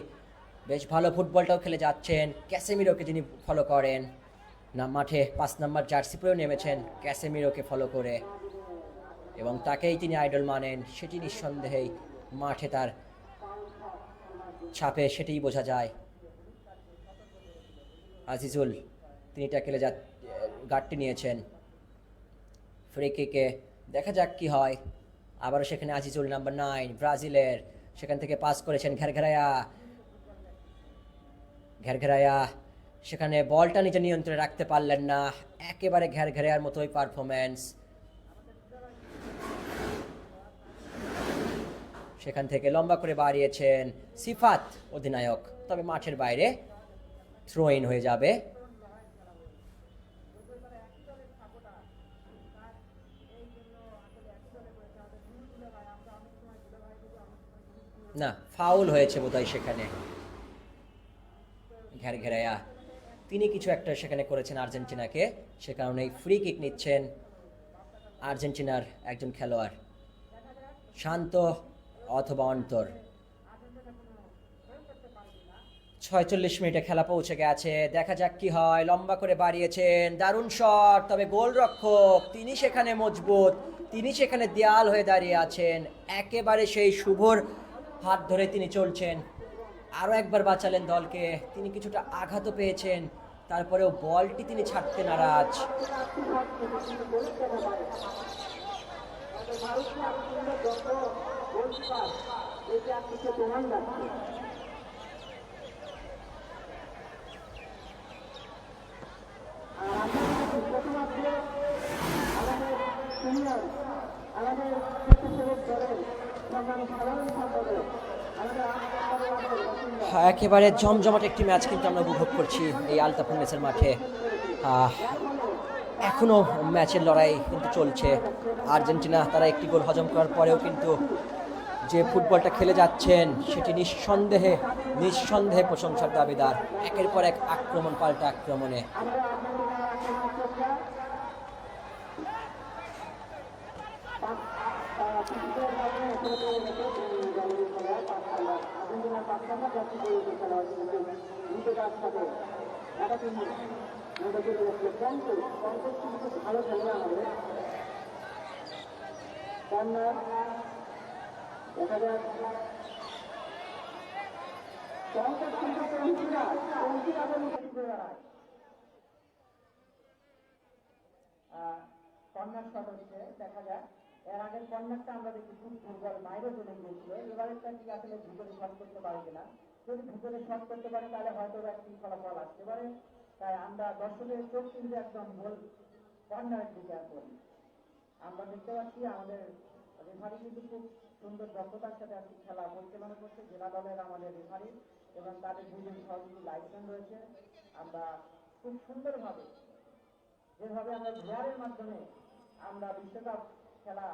বেশ ভালো ফুটবলটাও খেলে যাচ্ছেন। ক্যাসেমিরোকে যিনি ফলো করেন, না মাঠে 5 নম্বর জার্সি পরেও নেমেছেন ক্যাসেমিরোকে ফলো করে, এবং তাকেই তিনি আইডল মানেন, সেটি নিঃসন্দেহেই মাঠে তার ছাপে সেটাই বোঝা যায়। আজিজুল তিনি ট্যাকেলে গার্ডটি নিয়েছেন। ফ্রি কিকে দেখা যাক কি হয়। আবারও সেখানে আজিজুল নাম্বার 9 ব্রাজিলের, সেখান থেকে পাস করেছেন ঘেরঘেরায়া, সেখানে বলটা নিজে নিয়ন্ত্রণে রাখতে পারলেন না। একেবারে ঘেরঘেরায়ার মতোই পারফরম্যান্স। সেখান থেকে লম্বা করে বাড়িয়েছেন সিফাত অধিনায়ক, তবে মাঠের বাইরে থ্রো ইন হয়ে যাবে। না, ফাউল হয়েছে বোধহয় সেখানে। ঘেরায়া তিনি কিছু একটা সেখানে করেছেন আর্জেন্টিনাকে, সে কারণেই ফ্রি কিক নিচ্ছেন আর্জেন্টিনার একজন খেলোয়াড়, শান্ত অথবা অন্তর। 46 মিনিটে খেলা পৌঁছে গেছে, দেখা যাক কি হয়। লম্বা করে বাড়িয়েছেন, দারুণ শট, তবে গোলরক্ষক তিনি সেখানে মজবুত, তিনি সেখানে দেয়াল হয়ে দাঁড়িয়ে আছেন। একেবারে সেই শুভর হাত ধরে তিনি চলছেন, আরও একবার বাঁচালেন দলকে। তিনি কিছুটা আঘাতও পেয়েছেন, তারপরেও বলটি তিনি ছাড়তে নারাজ। একেবারে জমজমাট একটি ম্যাচ কিন্তু আমরা উপভোগ করছি এই আলতাফ মেসের মাঠে। এখনও ম্যাচের লড়াই কিন্তু চলছে। আর্জেন্টিনা তারা একটি গোল হজম করার পরেও কিন্তু যে ফুটবলটা খেলে যাচ্ছেন সেটি নিঃসন্দেহে প্রশংসার দাবিদার। একের পর এক আক্রমণ পাল্টা আক্রমণে। কর্নার শট হচ্ছে, দেখা যাক। এর আগের কর্নারটা আমরা দেখি খুব দুর্বল বাইরে চলে গিয়েছিল, এবারেরটা কি আসলে ভিতরে শট করতে পারে কিনা। যদি ভিতরে শট করতে পারে তাহলে হয়তো একটি ফলাফল আসতে পারে। তাই আমরা দর্শকের চোখ কিন্তু একদম গোল কর্নারের দিকে এখন আমরা দেখতে পাচ্ছি আমাদের রেফারি কিন্তু খুব সুন্দর দক্ষতার সাথে আজকে খেলা পরিচালনা করছে জেলা দলের আমাদের রেফারি, এবং তাদের দুজন সহযোগী লাইসেন্স রয়েছে। আমরা খুব সুন্দরভাবে যেভাবে আমরা ভিআরের মাধ্যমে আমরা বিশ্বকাপ খেলা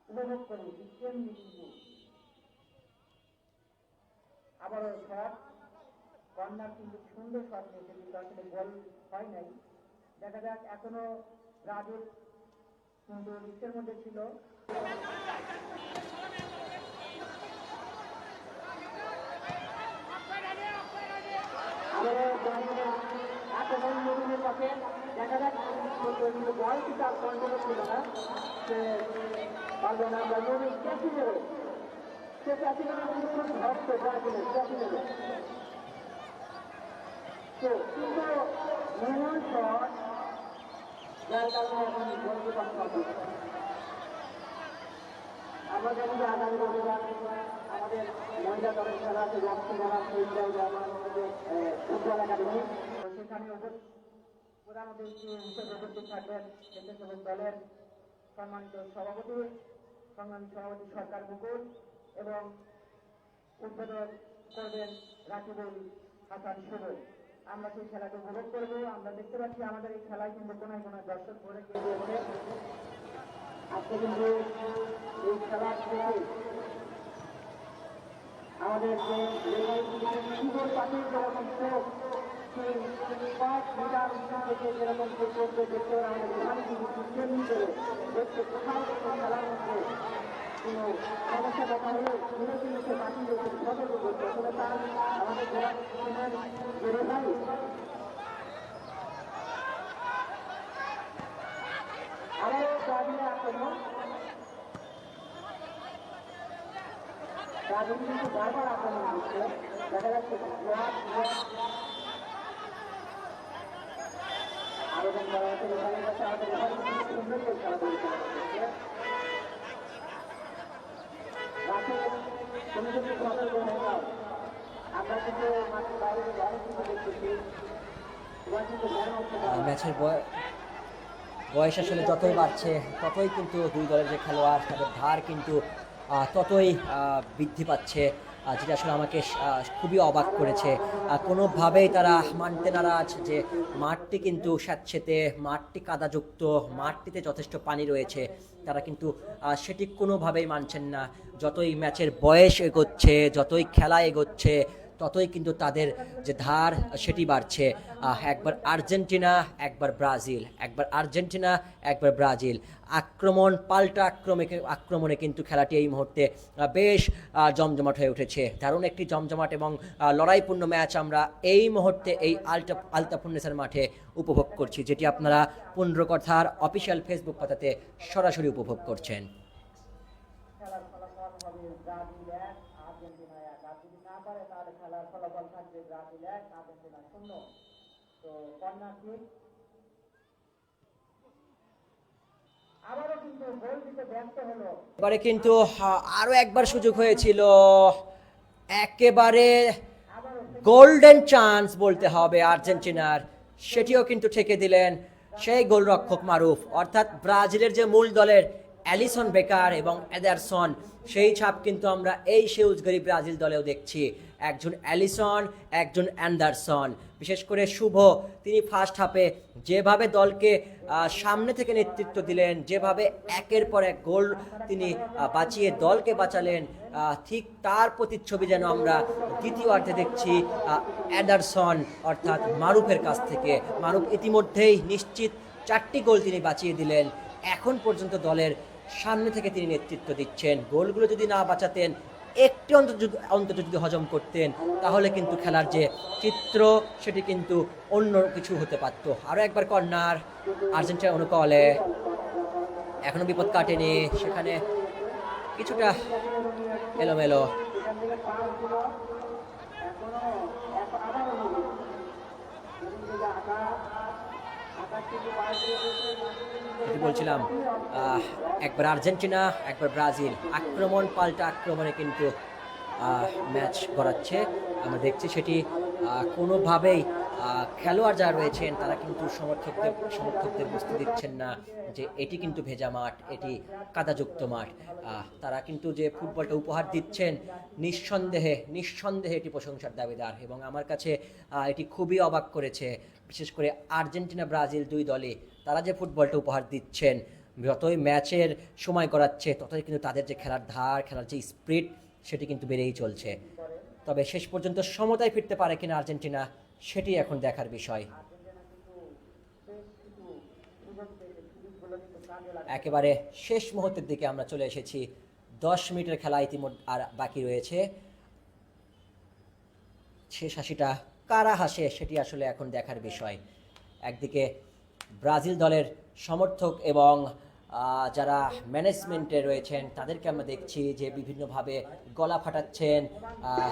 উপভোগ করি, তেমনি কিন্তু আবারও শট, কর্নার কিন্তু সুন্দর শট নিয়েছে, কিন্তু আসলে গোল হয় নাই। দেখা যাক, এখনো ব্রাজিল কিন্তু রিস্কের মধ্যে ছিল। দেখা যাক, বল কিন্তু আর কন্ট্রোল ছিল না, সে পারল না। ক্যাচি নেবে, সে ক্যাচি নেবে কিন্তু খুব ভক্ত ব্রাজিলের ক্যাচি নেবে। কিন্তু মেন শট, যার কারণে এখন গোলকে পাস করতে আমরা জানি যে আগামী রবিবার আমাদের মহিলা দলের খেলা আছে, রক্তদান ফুটবল একাডেমি, সেখানে প্রধান অতিথি হিসেবে উপস্থিত থাকবেন স্বেচ্ছাসেবক দলের সম্মানিত সভাপতি সরকার মুকুল, এবং উদ্বোধন করবেন রাকিবুল হাসান শুভ। আমরা সেই খেলাকে উপভোগ করবো। আমরা দেখতে পাচ্ছি আমাদের এই খেলায় কিন্তু কোনো দর্শক ভরে গিয়েছে। আজকে কিন্তু এই খেলা থেকে আমাদের যে পাখির যেরকম চোখ, সেই 5 মিটার থেকে যেরকম চোখকে দেখতে আমাদের এখানে কিন্তু তেমনি করে দেখতে কোথাও খেলার মধ্যে কোনো সমস্যা দেখা হলে ধীরে ধীরে সে পাখি সতর্ক করতে আসলে তার আমাদের জেলা জেলে ভাই আবারও ব্রাজিলে আক্রমণ। ব্রাজিল কিন্তু বারবার আক্রমণ করছে, দেখা যাচ্ছে আবেদন করা হচ্ছে রেফারির কাছে। আমাদের রেফারি কিন্তু সুন্দর করে খেলা পরিচালনা করছে। তুমি যদি সতর্ক হয়ে যাও, আমরা কিন্তু মাঠের বাইরে অনেক কিছু দেখতেছি। ম্যাচের বয়স আসলে যতই বাড়ছে ততই কিন্তু দুই দলের যে খেলোয়াড় তাদের ধার কিন্তু ততই বৃদ্ধি পাচ্ছে। যেটা আসলে আমাকে খুবই অবাক করেছে। কোনোভাবেই তারা মানতে নারাজ যে মাঠটি কিন্তু স্যাঁতসেঁতে, মাঠটি কাদাযুক্ত, মাঠটিতে যথেষ্ট পানি রয়েছে, তারা কিন্তু সেটি কোনোভাবেই মানছেন না। যতই ম্যাচের বয়স এগোচ্ছে, যতই খেলা এগোচ্ছে, ততই কিন্তু তাদের যে ধার সেটি বাড়ছে। একবার আর্জেন্টিনা, একবার ব্রাজিল, একবার আর্জেন্টিনা, একবার ব্রাজিল, আক্রমণ পাল্টা আক্রমণে কিন্তু খেলাটি এই মুহূর্তে বেশ জমজমাট হয়ে উঠেছে। দারুণ একটি জমজমাট এবং লড়াইপূর্ণ ম্যাচ আমরা এই মুহূর্তে এই আলতাফুন্নেসার মাঠে উপভোগ করছি, যেটি আপনারা 15 কথার অফিসিয়াল ফেসবুক পাতাতে সরাসরি উপভোগ করছেন। খেলার ফলাফল হবে ব্রাজিল 1 আর্জেন্টিনা 1। আর যদি না পারে তাহলে খেলার ফলাফল থাকবে ব্রাজিল 1 আর্জেন্টিনা 0। তো কর্নার কিক, আবারও কিন্তু গোল দিতে ব্যর্থ হলো। এবারে কিন্তু আরো একবার সুযোগ হয়েছিল, একেবারে গোল্ডেন চান্স বলতে হবে আর্জেন্টিনার, সেটিও কিন্তু ঠেকে দিলেন সেই গোলরক্ষক মারুফ। অর্থাৎ ব্রাজিলের যে মূল দলের অ্যালিসন বেকার এবং এদারসন, সেই ছাপ কিন্তু আমরা এই সেউজগরি ব্রাজিল দলেও দেখছি। একজন অ্যালিসন, একজন অ্যান্ডারসন, বিশেষ করে শুভ, তিনি ফার্স্ট হাফে যেভাবে দলকে সামনে থেকে নেতৃত্ব দিলেন, যেভাবে একের পর এক গোল তিনি বাঁচিয়ে দলকে বাঁচালেন, ঠিক তার প্রতিচ্ছবি যেন আমরা দ্বিতীয়ার্ধে দেখছি অ্যান্ডারসন অর্থাৎ মারুফের কাছ থেকে। মারুফ ইতিমধ্যেই নিশ্চিত 4টি গোল তিনি বাঁচিয়ে দিলেন। এখন পর্যন্ত দলের সামনে থেকে তিনি নেতৃত্ব দিচ্ছেন। গোলগুলো যদি না বাঁচাতেন, একটি অন্তত যদি হজম করতেন, তাহলে কিন্তু খেলার যে চিত্র সেটি কিন্তু অন্য কিছু হতে পারত। আরও একবার কর্নার, আর্জেন্টিনা অনুকূলে, এখনো বিপদ কাটেনি, সেখানে কিছুটা এলোমেলো। যেটি বলছিলাম, একবার আর্জেন্টিনা, একবার ব্রাজিল, আক্রমণ পাল্টা আক্রমণে কিন্তু ম্যাচ গড়াচ্ছে। আমরা দেখছি সেটি কোনোভাবেই খেলোয়াড় যারা রয়েছেন তারা কিন্তু সমর্থকদের বুঝতে দিচ্ছেন না যে এটি কিন্তু ভেজা মাঠ, এটি কাদাযুক্ত মাঠ। তারা কিন্তু যে ফুটবলটা উপহার দিচ্ছেন, নিঃসন্দেহে এটি প্রশংসার দাবিদার। এবং আমার কাছে এটি খুবই অবাক করেছে, বিশেষ করে আর্জেন্টিনা ব্রাজিল দুই দলে তারা যে ফুটবলটা উপহার দিচ্ছেন, যতই ম্যাচের সময় করাচ্ছে, ততই কিন্তু তাদের যে খেলার ধার, খেলার যে স্পিরিট, সেটি কিন্তু বেড়েই চলছে। তবে শেষ পর্যন্ত সমতায় ফিরতে পারে কিনা আর্জেন্টিনা, সেটি এখন দেখার বিষয়। একেবারে শেষ মুহূর্তের দিকে আমরা চলে এসেছি। 10 মিনিটের খেলা ইতিমধ্যে আর বাকি রয়েছে। শেষ হাসিটা কারা হাসে সেটি আসলে এখন দেখার বিষয়। একদিকে ব্রাজিল দলের সমর্থক এবং যারা ম্যানেজমেন্টে রয়েছেন তাদেরকে আমরা দেখছি যে বিভিন্নভাবে গলা ফাটাচ্ছেন,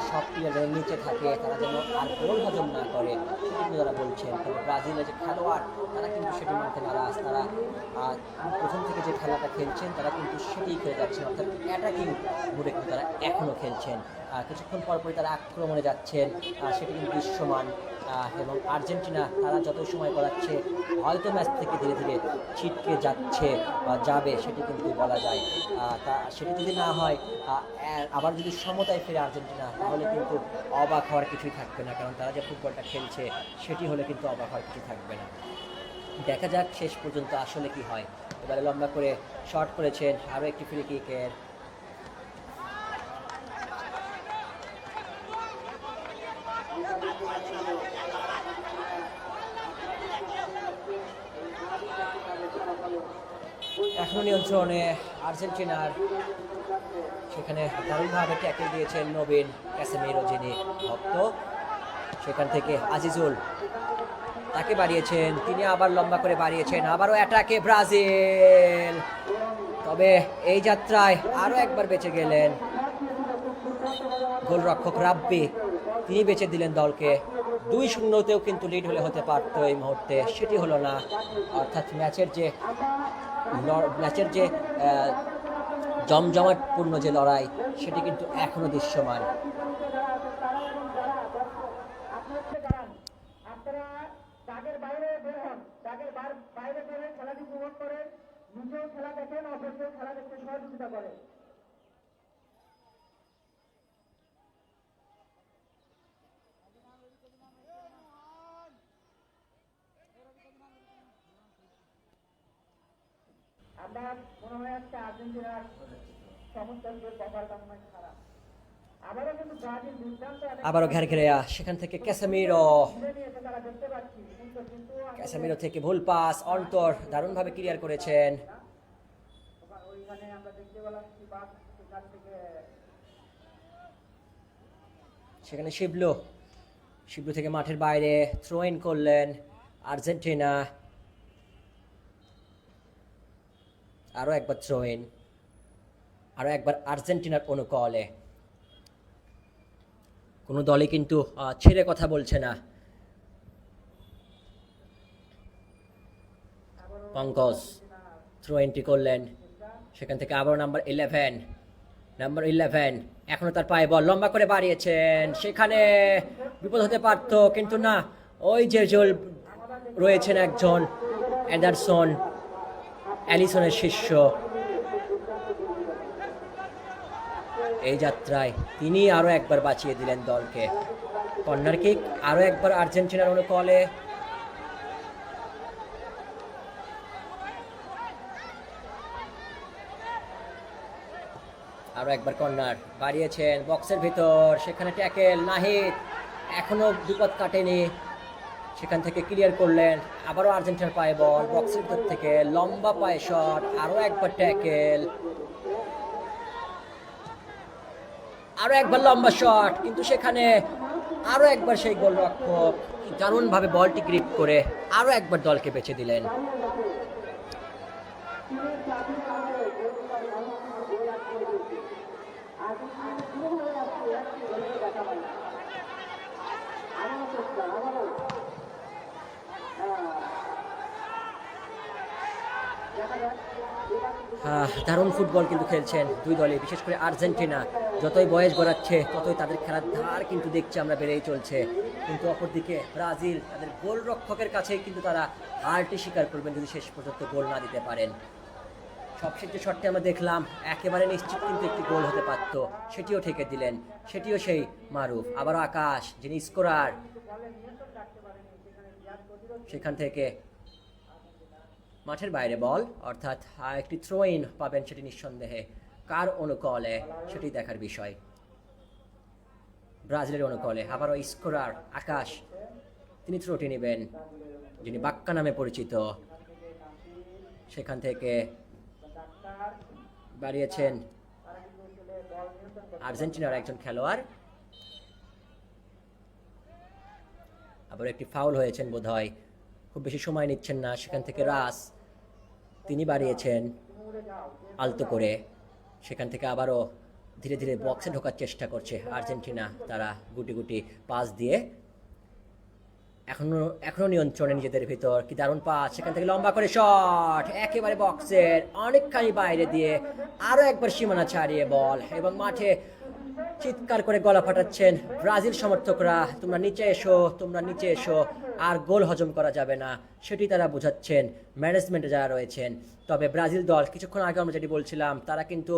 সব প্লেয়ার যেন নিচে থাকে, তারা যেন আর গোল হজম না করে, সেটি কিন্তু তারা বলছেন। তবে ব্রাজিলের যে খেলোয়াড় তারা কিন্তু সেটি মানতে নারাজ। তারা প্রথম থেকে যে খেলাটা খেলছেন তারা কিন্তু সেটিই খেলে যাচ্ছেন, অর্থাৎ অ্যাটাকিং মোডে কিন্তু তারা এখনও খেলছেন। কিছুক্ষণ পরপরই তারা আক্রমণে যাচ্ছেন, সেটি কিন্তু দৃশ্যমান। এবং আর্জেন্টিনা তারা যত সময় করাচ্ছে, হয়তো ম্যাচ থেকে ধীরে ধীরে ছিটকে যাচ্ছে বা যাবে, সেটি কিন্তু বলা যায়। সেটি যদি না হয়, আবার যদি সমতায় ফিরে আর্জেন্টিনা, তাহলে কিন্তু অবাক হওয়ার কিছুই থাকবে না, কারণ তারা যে ফুটবলটা খেলছে সেটি হলে কিন্তু অবাক হওয়ার কিছু থাকবে না। দেখা যাক শেষ পর্যন্ত আসলে কি হয়। এবারে লম্বা করে শট করেছেন, আরও একটি ফ্রি কিকের। এখনো নিয়ন্ত্রণে আর্জেন্টিনার, সেখানে দারুণভাবে ট্যাকেল দিয়েছেন নবীন ক্যাসেমিরো, যিনি ভক্ত। সেখান থেকে আজিজুল তাকে বাড়িয়েছেন, তিনি আবার লম্বা করে বাড়িয়েছেন, আবারও অ্যাটাকে ব্রাজিল। তবে এই যাত্রায় আরও একবার বেঁচে গেলেন গোলরক্ষক রাব্বি, তিনি বেঁচে দিলেন দলকে। 2-0তেও কিন্তু লিড হতে পারতো এই মুহূর্তে, সেটি হলো না। অর্থাৎ ম্যাচের যে জমজমাটপূর্ণ যে লড়াই, সেটি কিন্তু এখনো দৃশ্যমান। আপনারা দাগের বাইরে বের হন, দাগের বাইরে বের খেলাটি উপভোগ করেন, নিজেও খেলা দেখেন, অপরকেও খেলা দেখতে সহযোগিতা করেন। আমার মনে হয় আজকে আর্জেন্টিনার সমর্থকদের কপালটা মনে হয় খারাপ। আবারও কিন্তু ব্রাজিল দুর্দান্ত আবারও ঘের ঘেরে সেখান থেকে ক্যাসেমিরো, নিয়েছে তারা দেখতে পাচ্ছি, কিন্তু ক্যাসেমিরো থেকে ভুল পাস, অন্তর দারুণভাবে ক্লিয়ার করেছেন। ওইখানে আমরা দেখতে পেলাম কি পাস সেখান থেকে সেখানে শিবলু থেকে মাঠের বাইরে থ্রো ইন করলেন আর্জেন্টিনা। আরও একবার থ্রো ইন, আরও একবার আর্জেন্টিনার অনুকলে। কোনো দলই কিন্তু ছেড়ে কথা বলছে না। পঙ্কজ থ্রো ইনটি করলেন, সেখান থেকে আবারও নাম্বার 11 এখনো তার পায়ে বল লম্বা করে বাড়িয়েছেন, সেখানে বিপদ হতে পারত কিন্তু না, ওই যে জল রয়েছেন একজন অ্যান্ডারসন, অ্যালিসনের শিষ্য। এই যাত্রায় তিনি আরও একবার বাঁচিয়ে দিলেন দলকে। কর্নার কিক আরও একবার আর্জেন্টিনার অনুকলে। আরও একবার কর্নার বাড়িয়েছেন বক্সের ভিতর, সেখানে ট্যাকেল নাহিদ, এখনো বিপদ কাটেনি, সেখান থেকে ক্লিয়ার করলেন। আবারও আর্জেন্টিনার পায়ে বল, বক্সের ভিতর থেকে লম্বা পায়ে শট, আরও একবার ট্যাকেল, আরও একবার লম্বা শট, কিন্তু সেখানে আরও একবার সেই গোলরক্ষক দারুণভাবে বলটি গ্রিপ করে আরও একবার দলকে বেঁচে দিলেন। দারুণ ফুটবল কিন্তু খেলছেন দুই দলে, বিশেষ করে আর্জেন্টিনা যতই বয়স গড়াচ্ছে ততই তাদের খেলার ধার কিন্তু দেখছি আমরা বেড়েই চলছে। কিন্তু অপরদিকে ব্রাজিল তাদের গোলরক্ষকের কাছেই কিন্তু তারা হারটি স্বীকার করবেন যদি শেষ পর্যন্ত গোল না দিতে পারেন। সবশেষ যে শটটি আমরা দেখলাম একেবারে নিশ্চিত কিন্তু একটি গোল হতে পারত, সেটিও ঠেকে দিলেন, সেটিও সেই মারুফ। আবারও আকাশ যিনি স্কোরার, সেখান থেকে মাঠের বাইরে বল, অর্থাৎ একটি থ্রো ইন পাবেন, সেটি নিঃসন্দেহে কার অনুকলে সেটি দেখার বিষয়। ব্রাজিলের অনুকলে আবারও স্কোরার আকাশ, তিনি থ্রোটি নেবেন, যিনি বাক্কা নামে পরিচিত। সেখান থেকে বাড়িয়েছেন আর্জেন্টিনার একজন খেলোয়াড়। আবার একটি ফাউল হয়েছেন বোধহয়, খুব বেশি সময় নিচ্ছেন না। সেখান থেকে রাস, তিনি বাড়িয়েছেন আলতো করে, সেখান থেকে আবারও ধীরে ধীরে বক্সে ঢোকার চেষ্টা করছে আর্জেন্টিনা। তারা গুটি গুটি পাস দিয়ে এখনো নিয়ন্ত্রণে নিজেদের ভিতর। কি দারুণ পাস, সেখান থেকে লম্বা করে শট, একেবারে বক্সের অনেকখানি বাইরে দিয়ে আরও একবার সীমানা ছাড়িয়ে বল, এবং মাঠে চিৎকার করে গলা ফাটাচ্ছেন ব্রাজিল সমর্থকরা, তোমরা নিচে এসো, তোমরা নিচে এসো, আর গোল হজম করা যাবে না, সেটি তারা বোঝাচ্ছেন ম্যানেজমেন্টে যারা রয়েছেন। তবে ব্রাজিল দল কিছুক্ষণ আগে আমরা যেটি বলছিলাম, তারা কিন্তু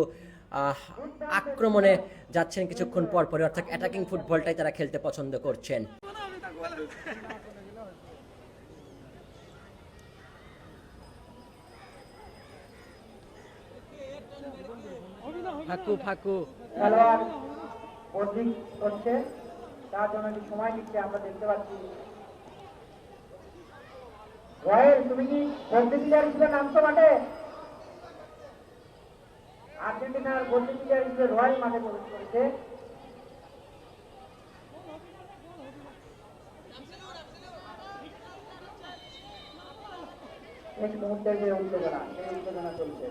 আক্রমণে যাচ্ছেন কিছুক্ষণ পর পরে, অর্থাৎ অ্যাটাকিং ফুটবলটাই তারা খেলতে পছন্দ করছেন। ফাঁকু খেলোয়াড় অধিক হচ্ছে, তার জন্য একটু সময় নিচ্ছে আমরা দেখতে পাচ্ছি। রয়েল, তুমি কি বলতে প্লেয়ার হিসেবে নামছো মাঠে? আর্জেন্টিনার বলতে প্লেয়ার হিসেবে রয়েল মাঠে প্রবেশ করেছে। শেষ মুহূর্তের যে উত্তেজনা, সেই উত্তেজনা চলছে।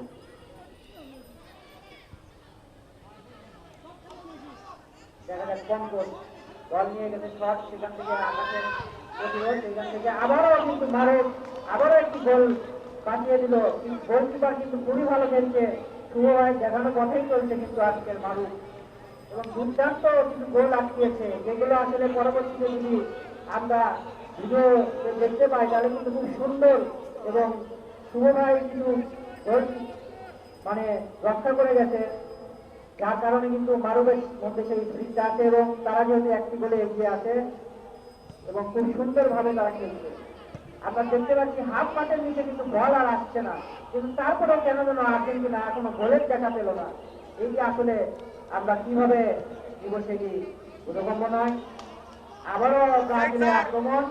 দেখা যাক পঙ্কজ বল নিয়ে গেছে শট, সেখান থেকে আকাশের প্রতিরোধ, সেখান থেকে আবারও কিন্তু ভারত আবারও একটি গোল বাঁচিয়ে দিল। কিন্তু গোলকিপার কিন্তু খুবই ভালো খেলছে, শুভ হয় দেখানো পথেই চলছে কিন্তু আজকের মারুফ, এবং দুর্দান্ত কিন্তু গোল আটকিয়েছে, যেগুলো আসলে পরবর্তীতে যদি আমরা ভিডিও দেখতে পাই তাহলে কিন্তু খুব সুন্দর, এবং শুভ ভাই কিন্তু গোল মানে রক্ষা করে গেছে, যার কারণে কিন্তু মারুফের মধ্যে সেই স্পিডটা আছে, এবং তারা যেহেতু একটি গোলে এগিয়ে আছে এবং খুব সুন্দরভাবে তারা খেলছে। আমরা দেখতে পাচ্ছি হাফ মাঠের নিচে কিন্তু বল আর আসছে না, কিন্তু তারপরেও কেন যেন আর্জেন্টিনা এখনো গোলের দেখা পেল না। এই যে আসলে আমরা কিভাবে দিবসে কি বোধগম্য নয়। আবারও ব্রাজিলের আক্রমণ,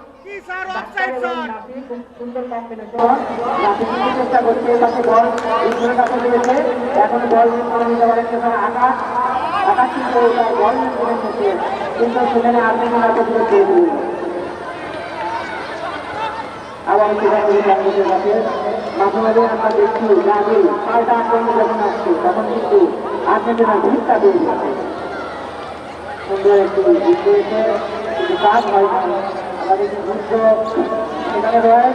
নাসির খুব সুন্দর কম্বিনেশন, নাসির কিন্তু চেষ্টা করছে, তাকে বল ইসমাইল কাছে দিয়েছে, এখন বল করে নিতে পারেন সেখানে আকাশ, আকাশ কিন্তু তার বল করে নিচ্ছে, কিন্তু সেখানে আর্জেন্টিনা প্রতিরোধ করে দিল। আবার মাঝে মাঝে আমরা দেখছি ব্রাজিল পাল্টা আক্রমণ যখন আসছে তখন কিন্তু আর্জেন্টিনা ভিড়টা বেড়ে যাচ্ছে। সুন্দর একটি জিত রয়েছে, কিন্তু কাজ হয় না। আমাদের যুদ্ধ সেখানে রয়ে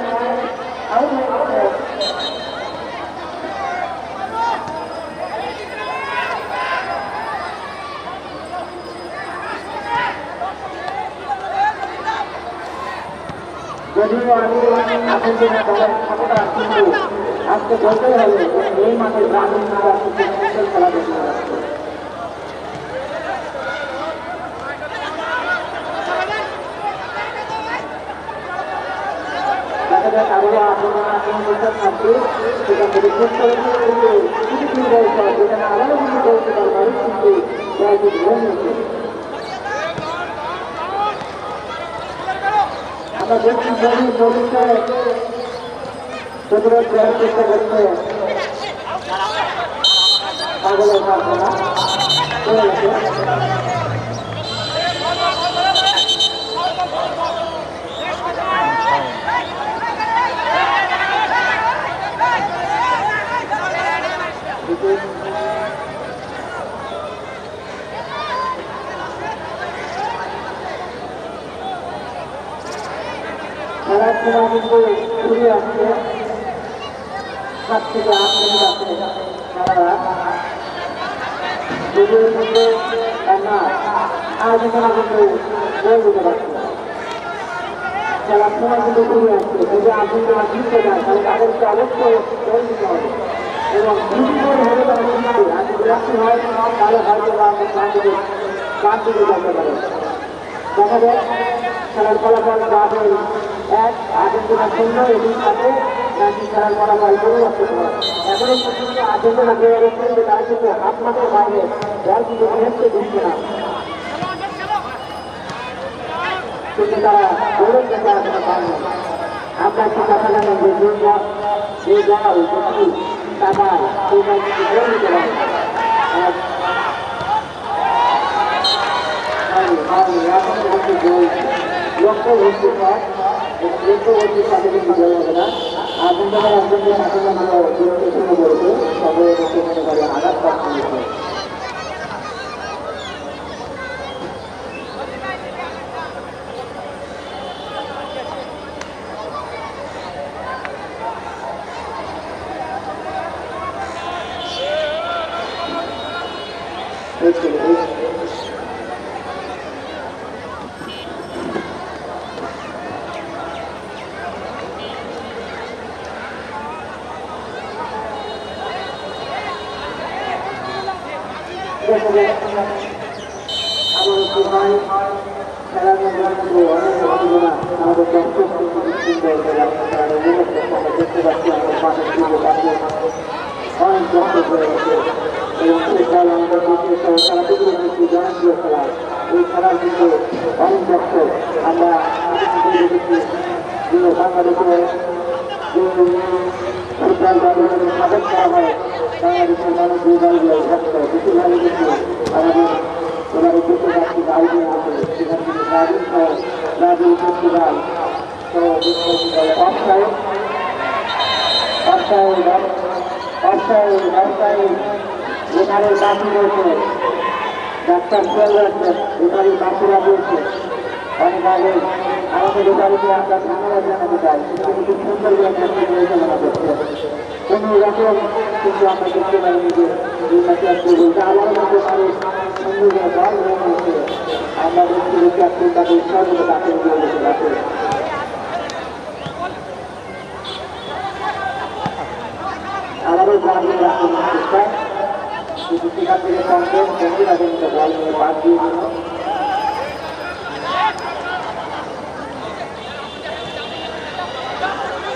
আউট হয়ে গেছে। যদিও আমি আর্জেন্টিনা দলের ক্ষমতা, কিন্তু আজকে বলতেই হবে এই মাঠে ব্রাজিল না আসছে খেলা দেখতে যাচ্ছে। দেখা যাক আবারও আক্রমণ করতে থাকবে, সেখান থেকে শেষ করে কিন্তু কিছু রয়েছে যেখানে আবারও কিন্তু বলতে পারবে, কিন্তু ব্রাজিল ধরে নিয়েছে। আমরা দেখছি জমিতে প্রতিরোধ করার চেষ্টা করছে, পাগলের প্রার্থনা চলে গেছে। খেলার সময় কিন্তু ঘুরে আসছে 7 থেকে 8 মিনিট আছে খেলারা, যদিও কিন্তু না আর্জেন্টিনা কিন্তু গোল দিতে পারছে। খেলার সময় কিন্তু ঘুরে আসছে, যদি আর্জেন্টিনা জিততে যায় তাহলে তাদেরকে অবশ্যই গোল দিতে হবে, এবং দুটি গোল হলে তারা জিতবে। আর যদি রাখতে হয় তাহলে হয়তো বাদ দিকে যেতে পারে। দেখা যায় খেলার ফলাফল ব্রাজিল 1 আর্জেন্টিনা 0, এটির সাথে নাকি খেলার ফলাফল পরিবর্তন হয়। এখনো পর্যন্ত আর্জেন্টিনা যে অবস্থায় তারা কিন্তু হাত মাঠের বাইরে বল কিন্তু খেলতে দিচ্ছে না, কিন্তু তারা গোলের দেখা এখনো পায়নি। আমরা একটু কথা জানেন যে যে দল বেশি টাকায় সেই দল কিন্তু গোল দিতে পারে। লক্ষ্যবর্তীর পর লক্ষ্যবর্তীর সাথে কিন্তু গোল হবে না। আর্জেন্টিনার একজনকে সাথে আমরা দূরত্ব শুরু করেছে, সবাই এটাকে মনে করে আঘাত পাচ্ছে। আমার সময় খেলার মধ্যে অনেক ঘটনা আমাদের দর্শক দেখতে পাচ্ছি আমাদের মাঠের দিকে পাশে অনেক দর্শক হয়ে গেছে, এবং সেই খেলা আমাদের দেশের সহ সারা পৃথিবীর একটি জনপ্রিয় খেলা। এই খেলার কিন্তু অনেক দর্শক আমরা দেখেছি যে বাংলাদেশে যে ফুটবল দলগুলোকে সাবেক করা হয়, বাংলাদেশের মানুষ দুই দলগুলো ভক্ত বেশিরভাগই কিন্তু আমাদের এবারে দেখতে পাচ্ছি বাইরে আছে, সেখানে কিন্তু ব্রাজিল সহ ব্রাজিল পর্তুগাল সহ অফসাইড রেফারির বাকি রয়েছে, ডাক্তার খেয়াল রাখছেন, রেফারির বাকিরা রয়েছে। অনেক আগে আমাদের রেফারিকে আমরা ধন্যবাদ জানাতে চাই, কিন্তু খুব সুন্দর পরিচালনা করছে। কোনো রকম কিন্তু আমরা দেখতে পাইনি যে এই ম্যাচে আসতে বলতে আবারও কিন্তু মানুষ সুন্দর দল হয়ে গেছে। আমরা দেখছি যে ক্যাপ্টেন তাকে সর্বত তাকে দিয়ে গেছে রাখে। আবারও ব্রাজিলের আক্রমণ চেষ্টা, কিন্তু সেখান থেকে কমপ্লেন সঙ্গী তাকে কিন্তু বল নিয়ে পাস দিয়ে দিল।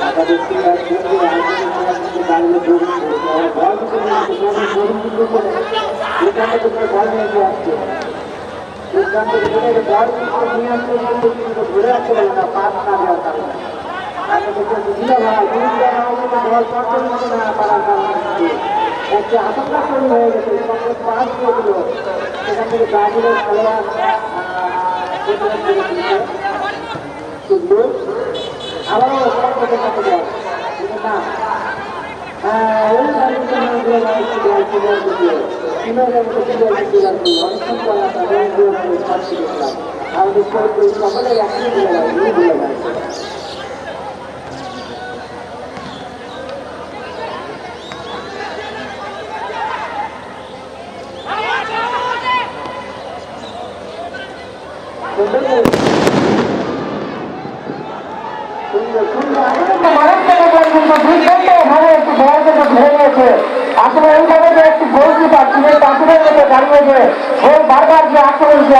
আমাদের প্লেয়ার কিন্তু আর্জেন্টিনা কিন্তু দাঁড়িয়ে বল কিন্তু এখান থেকে বল নিয়ে আসছে দুর্দান্ত বল নিয়ে আসতে বলতে কিন্তু ধরে রাখতে পারে না পাস না দেওয়ার কারণে বল পর্যন্ত না পারার কারণে একটা আশঙ্কা তৈরি হয়ে গেছে সঙ্গে পাস দিয়ে দিল সেখান থেকে ব্রাজিলের খেলোয়াড় আবারও না সকলে একই ভুলে যায় আসলে এইভাবে যে একটি গোলকিপার ছিলেন তাদের মধ্যে দাঁড়িয়ে যে গোল বারবার যে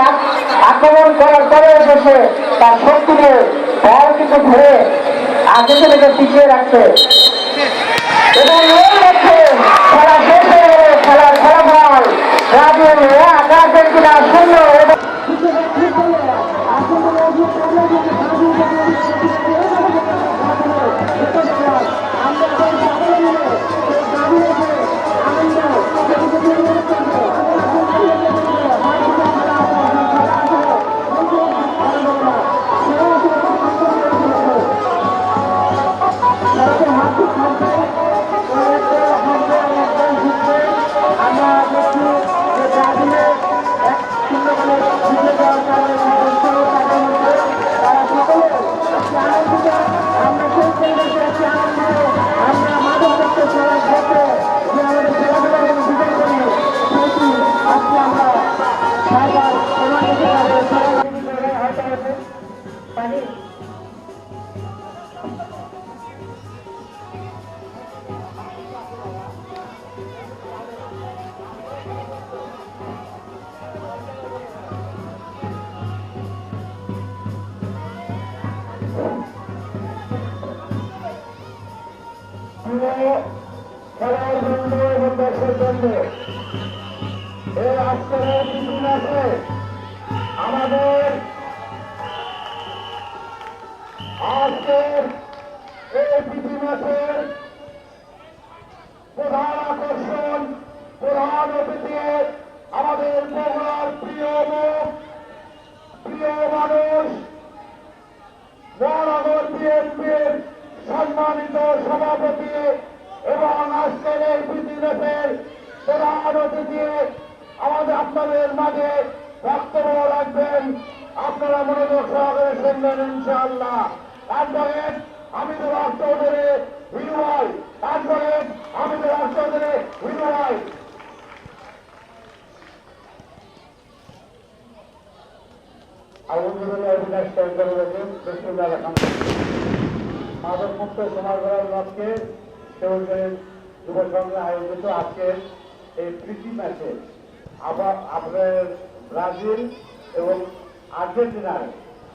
আক্রমণ করার পরে এসে তার শক্তি নিয়ে বল কিন্তু ধরে আগে থেকে পিছিয়ে রাখছে এবং খেলা শেষ হয়ে গেলে খেলার ফলাফল ব্রাজিল 1 আর্জেন্টিনা 0 খেলার জন্য এবং দেশের জন্য এই আজকের ইতিহাসে আমাদের আজকের এই ইতিহাসের প্রধান আকর্ষণ প্রধান অতিথি আমাদের বগুড়ার প্রিয় মুখ প্রিয় মানুষ মহানগর বিএনপির সম্মানিত সভাপতি এবং আজকের এই ইতিহাসের প্রধান অতিথি আমাদের আপনাদের মাঝে বক্তব্য রাখবেন। আপনারা মনোযোগ সহকারে শুনবেন ইনশাআল্লাহ। অ্যাডভোকেট হামিদুল হক চৌধুরী হিরু ভাই, অ্যাডভোকেট হামিদুল হক চৌধুরী হিরু ভাই। মাদকমুক্ত সমাজ গড়ার লক্ষ্যে সেবকের যুব সংঘে আয়োজিত আজকের এই প্রীতি ম্যাচে আপনার ব্রাজিল এবং আর্জেন্টিনার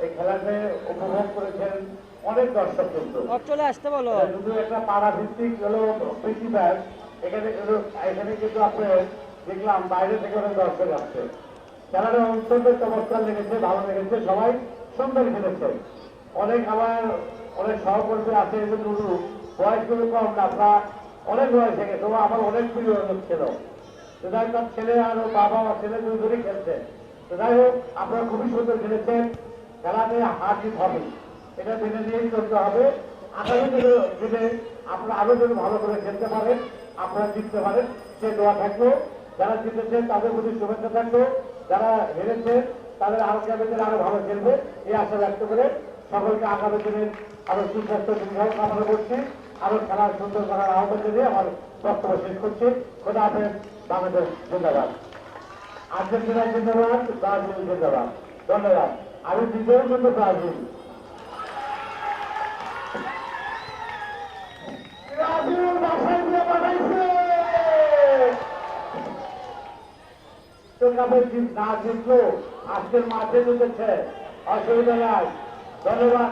এই খেলাতে উপভোগ করেছেন অনেক দর্শক কিন্তু চলে আসতে বলো। শুধু একটা পাড়া ভিত্তিক হলো প্রীতি ম্যাচ, এখানে কিন্তু আপনার দেখলাম বাইরে থেকে অনেক দর্শক আসছে। খেলাটা অত্যন্ত চমৎকার লেগেছে, ভালো লেগেছে, সবাই সুন্দর খেলেছে। অনেক আমার অনেক সহকর্মী আছে কিন্তু বয়সগুলো কম না, আপনার অনেক বয়স থেকে তবু আমার অনেক প্রিয় লোক ছিল। যাই তার ছেলে আর বাবা আমার ছেলে দুজনই খেলছে। তো যাই হোক আপনারা খুবই সুন্দর খেলেছেন। খেলাতে হার জিত হবে, এটা মেনে নিয়েই চলতে হবে। আগামী দিনে আপনারা আরো যদি ভালো করে খেলতে পারেন, আপনারা জিততে পারেন, সে দোয়া থাকলো। যারা জিতেছেন তাদের প্রতি শুভেচ্ছা থাকলো, যারা হেরেছে তাদের আগামী দিনে আরো ভালো খেলবে এই আশা ব্যক্ত করে সকলকে আগামী দিনের আরো সুস্বাস্থ্য দীর্ঘায়ু কামনা করছি। আরো খেলার সুন্দর করার আহ্বান জানিয়ে আমার বক্তব্য শেষ করছি। খোদা হাফেজ। বাংলাদেশ জিন্দাবাদ, আর্জেন্টিনা জিন্দাবাদ, ব্রাজিল জিন্দাবাদ। ধন্যবাদ। আমি দ্বিতীয় কিন্তু ব্রাজিল। না জিতলো আজকের মাঠে জিতেছে, অসুবিধা নাই। ধন্যবাদ।